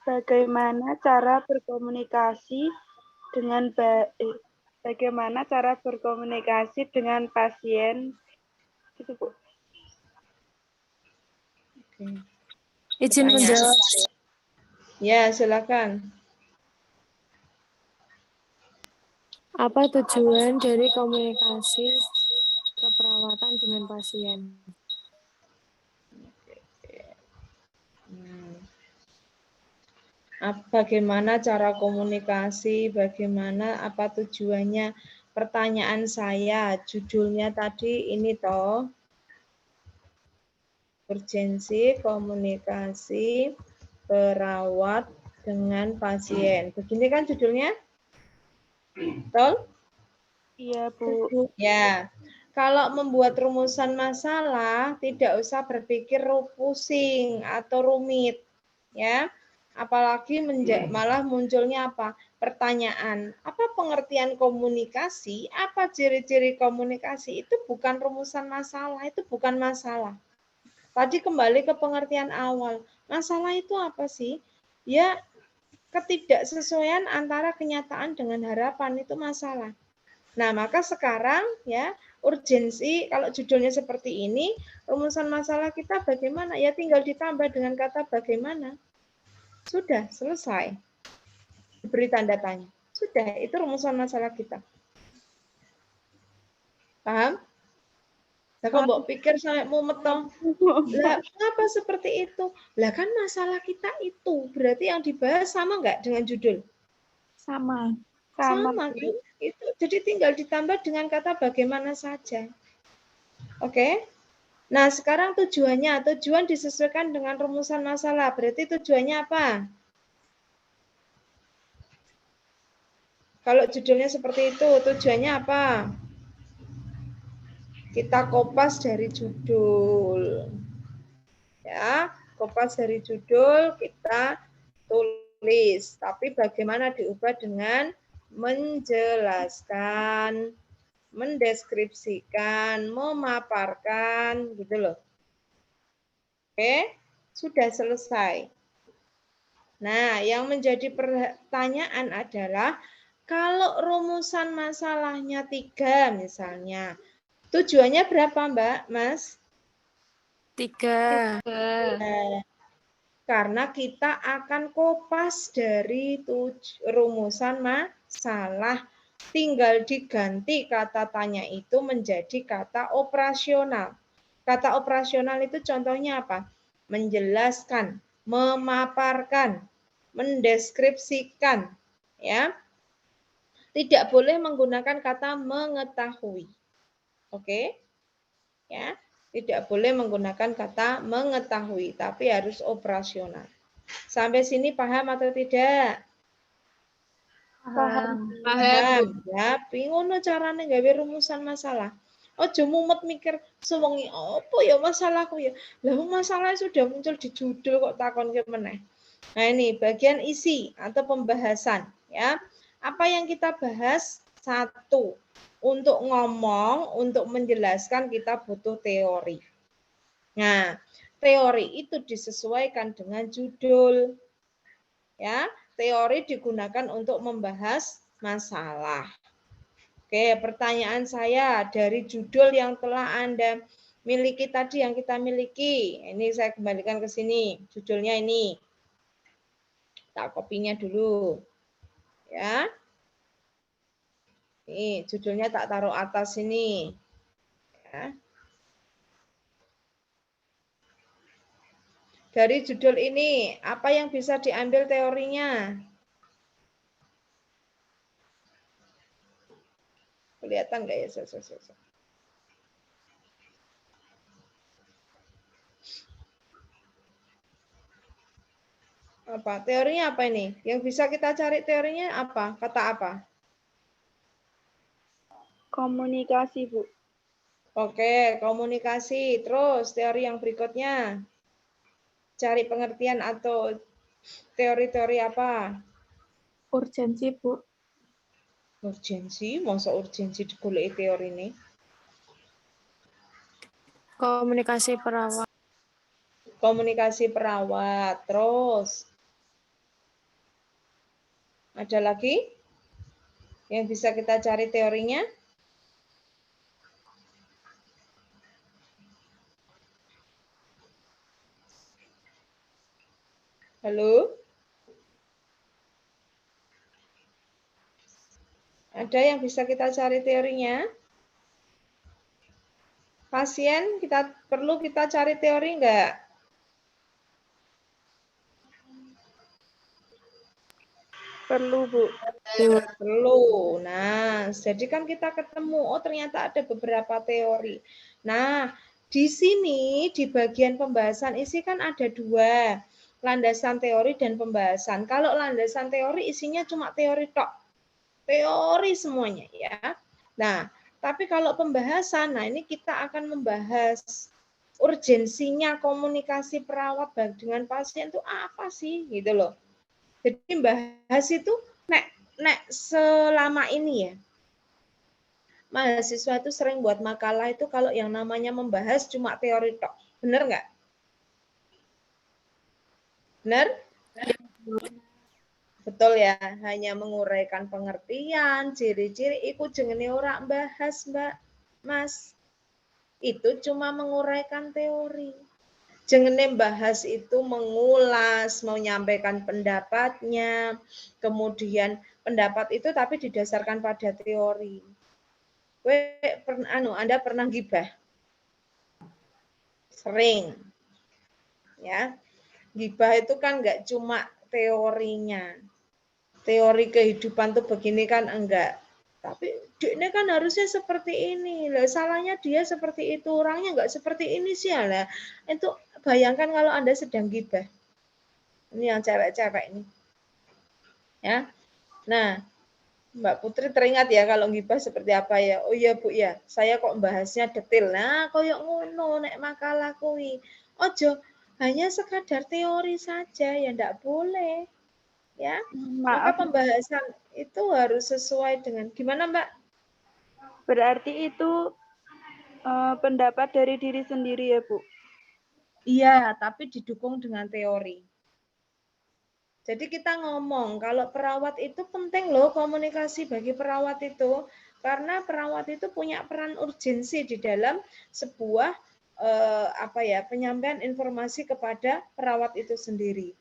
[SPEAKER 2] Bagaimana cara berkomunikasi dengan bagaimana cara berkomunikasi dengan pasien? Gitu, Bu.
[SPEAKER 1] Oke.
[SPEAKER 7] Izin menjawab.
[SPEAKER 1] Ya, silakan.
[SPEAKER 7] Apa tujuan dari komunikasi keperawatan dengan pasien?
[SPEAKER 1] Bagaimana cara komunikasi, bagaimana apa tujuannya? Pertanyaan saya, judulnya tadi ini toh. Urgensi komunikasi perawat dengan pasien. Begini kan judulnya? Betul?
[SPEAKER 2] Iya, Bu.
[SPEAKER 1] Ya. Kalau membuat rumusan masalah, tidak usah berpikir pusing atau rumit. Ya. Apalagi malah munculnya apa? Pertanyaan. Apa pengertian komunikasi? Apa ciri-ciri komunikasi? Itu bukan rumusan masalah, itu bukan masalah. Tadi kembali ke pengertian awal. Masalah itu apa sih? Ya, ketidaksesuaian antara kenyataan dengan harapan itu masalah. Nah, maka sekarang ya urgensi, kalau judulnya seperti ini, rumusan masalah kita bagaimana? Ya tinggal ditambah dengan kata bagaimana. Sudah, selesai. Beri tanda tanya. Sudah, itu rumusan masalah kita. Paham? Lah kok mbok pikir saya mumet toh? Lah, kenapa seperti itu? Lah kan masalah kita itu. Berarti yang dibahas sama nggak dengan judul?
[SPEAKER 2] Sama.
[SPEAKER 1] Sama kan? Itu. Jadi tinggal ditambah dengan kata bagaimana saja. Oke? Nah, sekarang tujuannya. Tujuan disesuaikan dengan rumusan masalah. Berarti tujuannya apa? Kalau judulnya seperti itu, tujuannya apa? Kita kopas dari judul. Ya, kopas dari judul kita tulis. Tapi bagaimana diubah dengan menjelaskan, mendeskripsikan, memaparkan, gitu loh. Oke, sudah selesai. Nah, yang menjadi pertanyaan adalah kalau rumusan masalahnya 3 misalnya, tujuannya berapa Mbak, Mas?
[SPEAKER 7] 3.
[SPEAKER 1] Karena kita akan kopas dari rumusan masalah. Tinggal diganti kata tanya itu menjadi kata operasional. Kata operasional itu contohnya apa? Menjelaskan, memaparkan, mendeskripsikan, ya. Tidak boleh menggunakan kata mengetahui. Oke? Ya, tidak boleh menggunakan kata mengetahui, tapi harus operasional. Sampai sini paham atau tidak?
[SPEAKER 2] Paham.
[SPEAKER 1] Paham. Ya, pingono carane gawe rumusan masalah. Ojo mumet mikir sewengi apa ya masalahku ya. Lah masalahnya sudah muncul di judul kok takon ke meneh. Nah, ini bagian isi atau pembahasan, ya. Apa yang kita bahas? 1. Untuk ngomong, untuk menjelaskan kita butuh teori. Nah, teori itu disesuaikan dengan judul. Ya, teori digunakan untuk membahas masalah. Oke, pertanyaan saya dari judul yang telah Anda miliki tadi, yang kita miliki. Ini saya kembalikan ke sini. Judulnya ini. Tak kopinya dulu. Ya. Ini judulnya tak taruh atas sini. Ya. Dari judul ini, apa yang bisa diambil teorinya? Kelihatan nggak ya? Apa? Teorinya apa ini? Yang bisa kita cari teorinya apa? Kata apa?
[SPEAKER 2] Komunikasi, Bu.
[SPEAKER 1] Oke, komunikasi. Terus teori yang berikutnya. Cari pengertian atau teori-teori apa?
[SPEAKER 2] Urgensi, Bu.
[SPEAKER 1] Urgensi? Masa urgensi digoleki teori ini?
[SPEAKER 7] Komunikasi perawat.
[SPEAKER 1] Komunikasi perawat. Terus ada lagi yang bisa kita cari teorinya? Halo? Ada yang bisa kita cari teorinya? Pasien perlu kita cari teori enggak?
[SPEAKER 2] Perlu, Bu.
[SPEAKER 1] Perlu. Nah, jadi kan kita ketemu, oh ternyata ada beberapa teori. Nah, di sini di bagian pembahasan isi kan ada 2, landasan teori dan pembahasan. Kalau landasan teori isinya cuma teori tok. Teori semuanya ya. Nah, tapi kalau pembahasan, nah ini kita akan membahas urgensinya komunikasi perawat dengan pasien itu apa sih gitu loh. Jadi bahas itu nek selama ini ya, mahasiswa itu sering buat makalah itu kalau yang namanya membahas cuma teori tok. Bener nggak? Bener? Betul ya, hanya menguraikan pengertian, ciri-ciri, ikut jenenge ora bahas, Mbak. Mas. Itu cuma menguraikan teori. Jangan bahas itu mengulas, menyampaikan pendapatnya, kemudian pendapat itu tapi didasarkan pada teori. Anda pernah gibah? Sering. Ya. Gibah itu kan enggak cuma teorinya. Teori kehidupan tuh begini kan enggak. Tapi ini kan harusnya seperti ini. Lah salahnya dia seperti itu, orangnya enggak seperti ini sih lah. Itu bayangkan kalau Anda sedang gibah. Ini yang cewek-cewek ini. Ya. Nah, Mbak Putri teringat ya kalau gibah seperti apa ya? Oh iya Bu ya, saya kok bahasnya detail. Nah, koyo ngono nek makalah kuwi. Ojo hanya sekadar teori saja ya ndak boleh. Ya. Maka
[SPEAKER 2] Maaf,
[SPEAKER 1] pembahasan itu harus sesuai dengan gimana Mbak?
[SPEAKER 2] berarti itu pendapat dari diri sendiri ya, Bu?
[SPEAKER 1] Iya, tapi didukung dengan teori. Jadi kita ngomong, kalau perawat itu penting loh komunikasi bagi perawat itu. Karena perawat itu punya peran urgensi di dalam sebuah penyampaian informasi kepada perawat itu sendiri.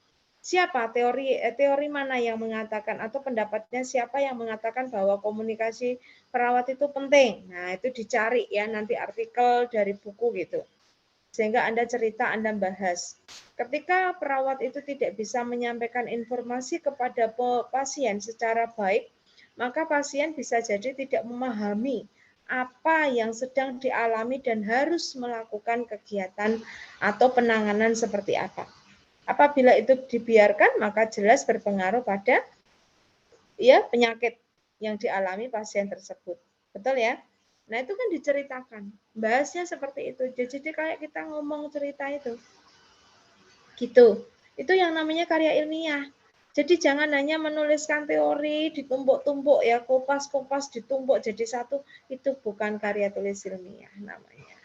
[SPEAKER 1] Siapa teori mana yang mengatakan atau pendapatnya siapa yang mengatakan bahwa komunikasi perawat itu penting? Nah, itu dicari ya nanti artikel dari buku gitu. Sehingga Anda cerita, Anda bahas. Ketika perawat itu tidak bisa menyampaikan informasi kepada pasien secara baik, maka pasien bisa jadi tidak memahami apa yang sedang dialami dan harus melakukan kegiatan atau penanganan seperti apa. Apabila itu dibiarkan, maka jelas berpengaruh pada ya penyakit yang dialami pasien tersebut. Betul ya? Nah, itu kan diceritakan. Bahasnya seperti itu. Jadi kayak kita ngomong cerita itu. Gitu. Itu yang namanya karya ilmiah. Jadi jangan hanya menuliskan teori, ditumpuk-tumpuk ya, kopas-kopas ditumpuk jadi satu. Itu bukan karya tulis ilmiah namanya.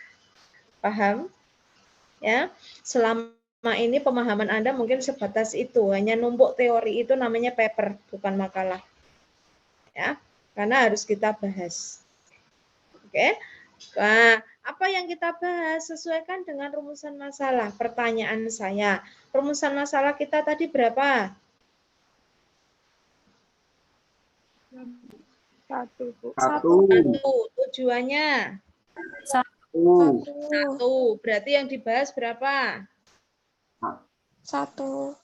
[SPEAKER 1] Paham? Ya. Selama ini pemahaman Anda mungkin sebatas itu. Hanya numpuk teori itu namanya paper, bukan makalah. Ya. Karena harus kita bahas. Oke. Nah, apa yang kita bahas sesuaikan dengan rumusan masalah. Pertanyaan saya, rumusan masalah kita tadi berapa?
[SPEAKER 2] 1, Bu.
[SPEAKER 6] 1.
[SPEAKER 1] Tujuannya?
[SPEAKER 6] 1.
[SPEAKER 1] Berarti yang dibahas berapa?
[SPEAKER 7] 1.
[SPEAKER 6] 1.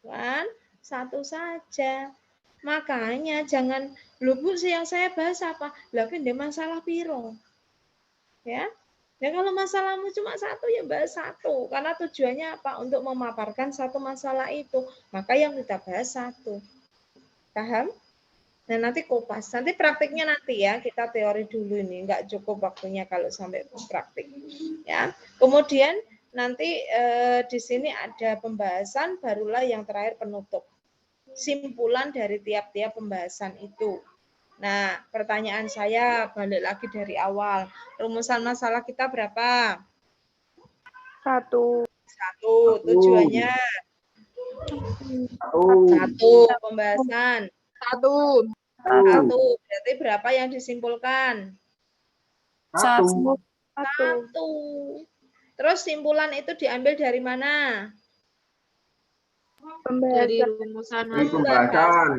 [SPEAKER 1] Kan? 1 saja. Makanya jangan, loh Bu, yang saya bahas apa? Lah kan dia masalah piro. Ya. Ya kalau masalahmu cuma 1 ya bahas 1. Karena tujuannya apa? Untuk memaparkan satu masalah itu. Maka yang kita bahas 1. Paham? Nah, nanti kopas. Nanti praktiknya nanti ya. Kita teori dulu ini. Enggak cukup waktunya kalau sampai praktik. Ya. Kemudian nanti di sini ada pembahasan, barulah yang terakhir penutup. Simpulan dari tiap-tiap pembahasan itu. Nah, pertanyaan saya balik lagi dari awal. Rumusan masalah kita berapa?
[SPEAKER 2] 1.
[SPEAKER 1] 1. Tujuannya? 1. Pembahasan? 1. Berarti berapa yang disimpulkan?
[SPEAKER 6] 1.
[SPEAKER 1] 1. Terus simpulan itu diambil dari mana?
[SPEAKER 5] Dari rumusan
[SPEAKER 6] Pembahasan.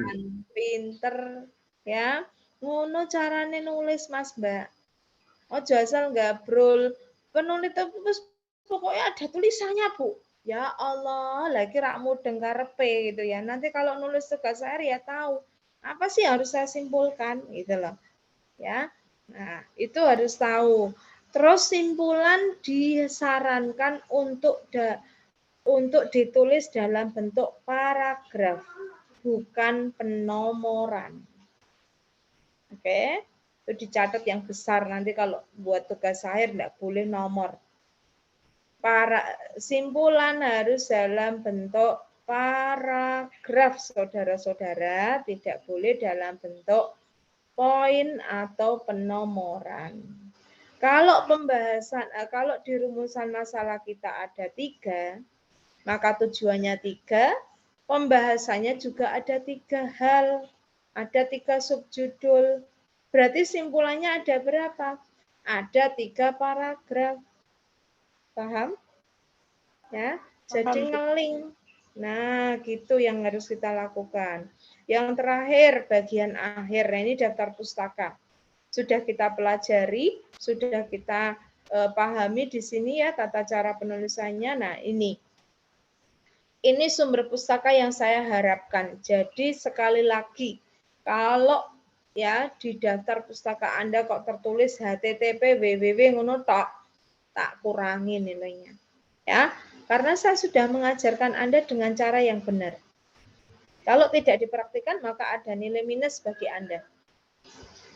[SPEAKER 1] Pinter ya. Ngono carane nulis Mas Mbak. Ojo asal gabrol. Penulis itu pokoknya ada tulisannya Bu. Ya Allah, lagi rakmu dengar karepe gitu ya. Nanti kalau nulis tugas akhir ya tahu apa sih harus saya simpulkan gitu loh. Ya. Nah, itu harus tahu. Terus simpulan disarankan untuk ditulis dalam bentuk paragraf, bukan penomoran. Oke, itu dicatat yang besar. Nanti kalau buat tugas akhir tidak boleh nomor. Simpulan harus dalam bentuk paragraf, saudara-saudara. Tidak boleh dalam bentuk poin atau penomoran. Kalau kalau di rumusan masalah kita ada 3, maka tujuannya 3, pembahasannya juga ada 3 hal, ada 3 subjudul. Berarti simpulannya ada berapa? Ada 3 paragraf. Paham? Ya, jadi ngeling. Nah, gitu yang harus kita lakukan. Yang terakhir, bagian akhir. Nah, ini daftar pustaka. Sudah kita pelajari, sudah kita pahami di sini ya tata cara penulisannya. Nah, ini sumber pustaka yang saya harapkan. Jadi sekali lagi, kalau ya di daftar pustaka Anda kok tertulis http www ngono tak kurangi nilainya. Ya, karena saya sudah mengajarkan Anda dengan cara yang benar. Kalau tidak dipraktikkan maka ada nilai minus bagi Anda.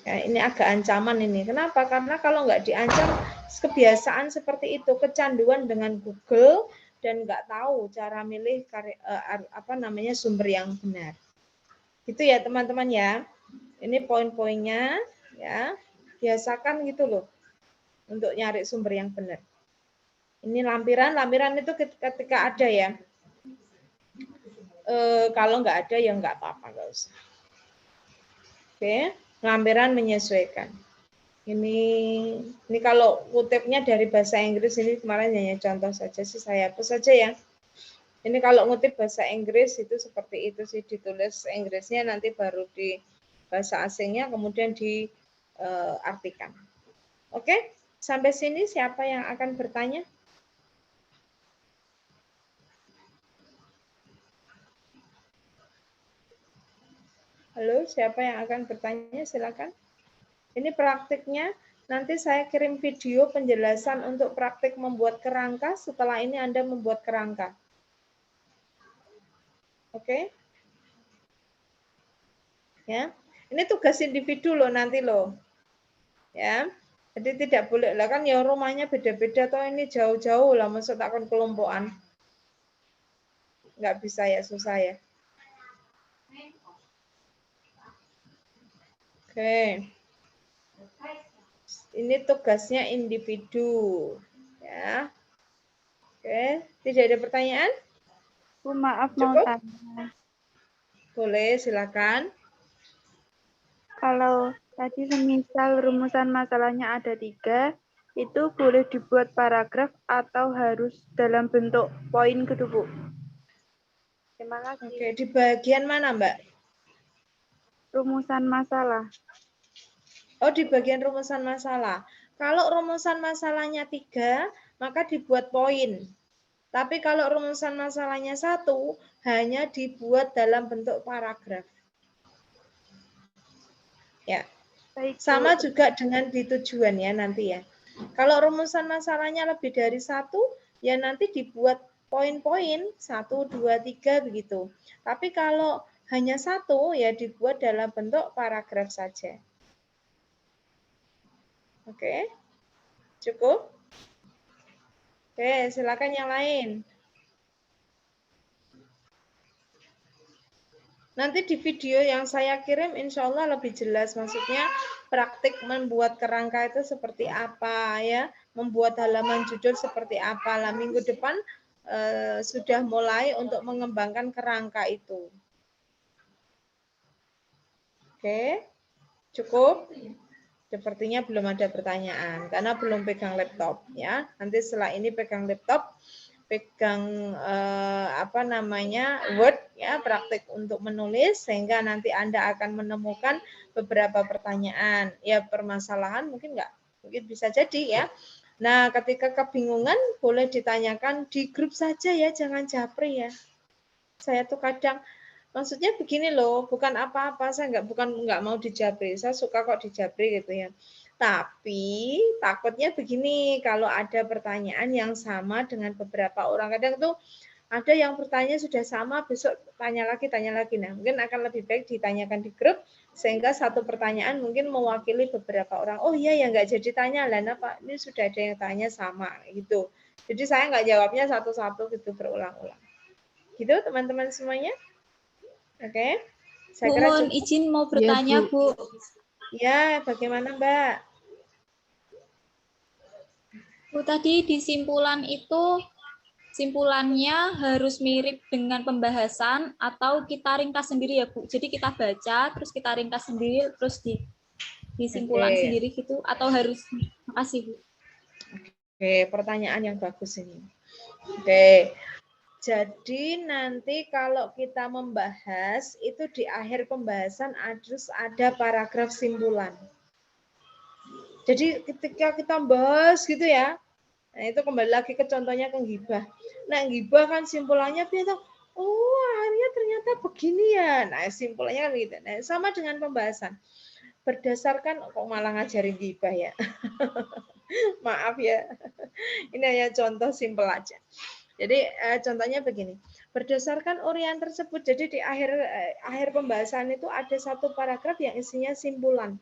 [SPEAKER 1] Ya, ini agak ancaman ini. Kenapa? Karena kalau nggak diancam, kebiasaan seperti itu, kecanduan dengan Google dan nggak tahu cara milih sumber yang benar. Itu ya teman-teman ya. Ini poin-poinnya ya. Biasakan gitu loh untuk nyari sumber yang benar. Ini lampiran itu ketika ada ya. Kalau nggak ada ya nggak apa-apa, nggak usah. Oke. Lampiran menyesuaikan. Ini kalau kutipnya dari bahasa Inggris ini kemarin hanya contoh saja sih, saya hapus saja ya. Ini kalau ngutip bahasa Inggris itu seperti itu sih, ditulis Inggrisnya nanti baru di bahasa asingnya kemudian diartikan. Oke, sampai sini siapa yang akan bertanya? Halo, siapa yang akan bertanya? Silakan. Ini praktiknya, nanti saya kirim video penjelasan untuk praktik membuat kerangka. Setelah ini Anda membuat kerangka. Oke? Ya. Ini tugas individu loh nanti loh. Ya. Jadi tidak boleh lah kan ya rumahnya beda-beda toh ini jauh-jauh lah masuk takkan kelompokan. Nggak bisa ya, susah ya. Oke. Ini tugasnya individu. Ya. Oke, tidak ada pertanyaan?
[SPEAKER 2] Maaf
[SPEAKER 1] Cukup?
[SPEAKER 2] mau tanya.
[SPEAKER 1] Boleh, silakan.
[SPEAKER 2] Kalau tadi semisal rumusan masalahnya ada 3, itu boleh dibuat paragraf atau harus dalam bentuk poin gitu, Bu? Terima kasih.
[SPEAKER 1] Oke, di bagian mana, Mbak?
[SPEAKER 2] Rumusan masalah.
[SPEAKER 1] Oh, di bagian rumusan masalah. Kalau rumusan masalahnya 3, maka dibuat poin. Tapi kalau rumusan masalahnya 1, hanya dibuat dalam bentuk paragraf. Ya.
[SPEAKER 2] Baik,
[SPEAKER 1] Sama
[SPEAKER 2] Bu.
[SPEAKER 1] juga dengan di tujuan ya nanti ya. Kalau rumusan masalahnya lebih dari 1, ya nanti dibuat poin-poin 1, 2, 3 begitu. Tapi kalau hanya 1, ya dibuat dalam bentuk paragraf saja. Oke, cukup? Oke, silakan yang lain. Nanti di video yang saya kirim insya Allah lebih jelas. Maksudnya praktik membuat kerangka itu seperti apa ya. Membuat halaman judul seperti apa. Lah minggu depan sudah mulai untuk mengembangkan kerangka itu. Oke, cukup? Sepertinya belum ada pertanyaan karena belum pegang laptop ya. Nanti setelah ini pegang laptop, pegang Word ya, praktik untuk menulis sehingga nanti Anda akan menemukan beberapa pertanyaan. Ya, permasalahan mungkin bisa jadi ya. Nah, ketika kebingungan boleh ditanyakan di grup saja ya, jangan japri ya. Saya tuh kadang maksudnya begini loh, bukan apa-apa, saya nggak mau dijabri, saya suka kok dijabri gitu ya. Tapi takutnya begini, kalau ada pertanyaan yang sama dengan beberapa orang, kadang tuh ada yang bertanya sudah sama, besok tanya lagi. Nah, mungkin akan lebih baik ditanyakan di grup, sehingga satu pertanyaan mungkin mewakili beberapa orang. Oh iya ya nggak jadi tanya, lah Pak, ini sudah ada yang tanya sama gitu. Jadi saya nggak jawabnya satu-satu gitu berulang-ulang. Gitu teman-teman semuanya. Oke, saya kira
[SPEAKER 8] mohon izin mau bertanya,
[SPEAKER 7] Ya,
[SPEAKER 8] Bu.
[SPEAKER 1] Ya, bagaimana Mbak?
[SPEAKER 8] Bu, tadi di simpulan itu, simpulannya harus mirip dengan pembahasan atau kita ringkas sendiri ya, Bu? Jadi kita baca, terus kita ringkas sendiri, terus di simpulan
[SPEAKER 1] Oke.
[SPEAKER 8] sendiri gitu atau harus? Makasih, Bu.
[SPEAKER 1] Oke, pertanyaan yang bagus ini. Oke, jadi nanti kalau kita membahas, itu di akhir pembahasan harus ada paragraf simpulan. Jadi ketika kita bahas gitu ya, nah itu kembali lagi ke contohnya ke ghibah. Nah, ghibah kan simpulannya dia tuh, oh akhirnya ternyata begini ya. Nah, simpulannya kan gitu. Nah, sama dengan pembahasan. Berdasarkan, kok malah ngajarin ghibah ya. Maaf ya. Ini hanya contoh simpel aja. Jadi contohnya begini. Berdasarkan uraian tersebut, jadi di akhir pembahasan itu ada satu paragraf yang isinya simpulan.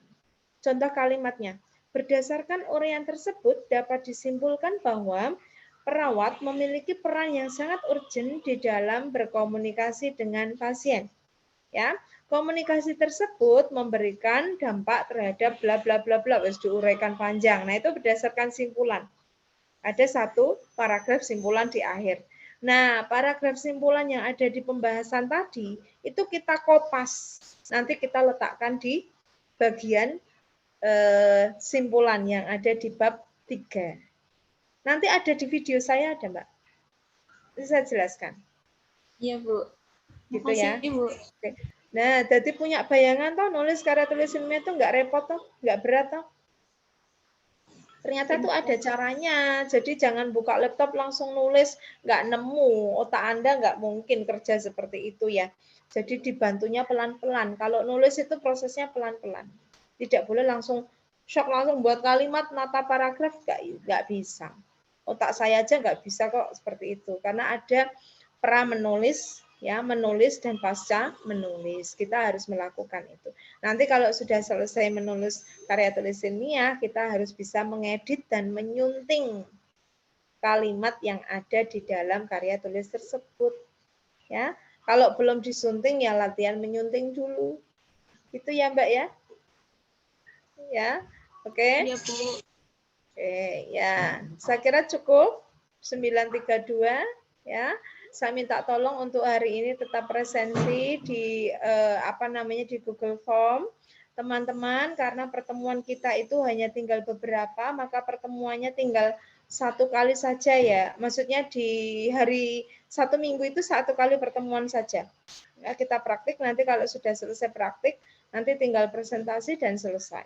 [SPEAKER 1] Contoh kalimatnya. Berdasarkan uraian tersebut dapat disimpulkan bahwa perawat memiliki peran yang sangat urgent di dalam berkomunikasi dengan pasien. Ya, komunikasi tersebut memberikan dampak terhadap bla bla bla bla, harus diuraikan panjang. Nah, itu berdasarkan simpulan. Ada satu paragraf simpulan di akhir. Nah, paragraf simpulan yang ada di pembahasan tadi itu kita kopas. Nanti kita letakkan di bagian simpulan yang ada di bab 3. Nanti ada di video saya ada, Mbak. Bisa saya jelaskan.
[SPEAKER 8] Iya, Bu.
[SPEAKER 1] Gitu
[SPEAKER 8] Makasih,
[SPEAKER 1] ya.
[SPEAKER 8] Bu.
[SPEAKER 1] Oke. Nah, jadi punya bayangan toh nulis karya tulis ilmiah itu nggak repot toh, nggak berat toh. Ternyata tuh ada caranya. Jadi jangan buka laptop langsung nulis, nggak nemu. Otak Anda nggak mungkin kerja seperti itu ya. Jadi dibantunya pelan-pelan. Kalau nulis itu prosesnya pelan-pelan. Tidak boleh langsung shock langsung buat kalimat, nata paragraf, nggak bisa. Otak saya aja nggak bisa kok seperti itu. Karena ada pra menulis, ya menulis dan pasca menulis. Kita harus melakukan itu. Nanti kalau sudah selesai menulis karya tulis ilmiah, kita harus bisa mengedit dan menyunting kalimat yang ada di dalam karya tulis tersebut. Ya, kalau belum disunting ya latihan menyunting dulu. Itu ya, Mbak ya. Ya, oke.
[SPEAKER 8] Iya, Bu.
[SPEAKER 1] Oke, ya. Saya kira cukup 932 ya. Saya minta tolong untuk hari ini tetap presensi di di Google Form. Teman-teman, karena pertemuan kita itu hanya tinggal beberapa, maka pertemuannya tinggal satu kali saja ya. Maksudnya di hari satu minggu itu satu kali pertemuan saja. Ya, kita praktik, nanti kalau sudah selesai praktik, nanti tinggal presentasi dan selesai.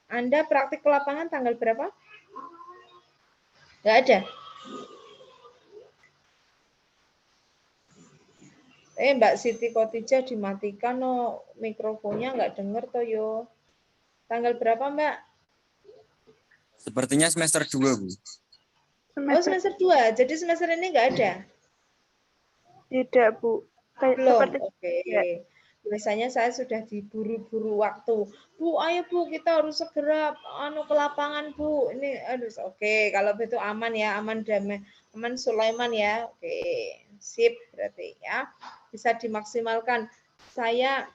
[SPEAKER 1] Anda praktik ke lapangan tanggal berapa? Nggak ada. Mbak Siti Khotijah dimatikan mikrofonnya nggak dengar toh yo. Tanggal berapa, Mbak?
[SPEAKER 9] Sepertinya semester 2, Bu.
[SPEAKER 1] Oh, semester 2. Jadi semester ini nggak ada?
[SPEAKER 2] Tidak, Bu.
[SPEAKER 1] Belum.
[SPEAKER 2] Seperti
[SPEAKER 1] Oke. Biasanya saya sudah diburu-buru waktu. Bu, ayo Bu, kita harus segera ke lapangan, Bu. Ini harus oke. Kalau begitu aman ya, aman damai, aman Sulaiman ya. Oke, sip berarti ya. Bisa dimaksimalkan. Saya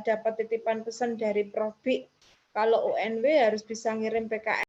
[SPEAKER 1] dapat titipan pesan dari Prof. Kalau UNW harus bisa ngirim PKM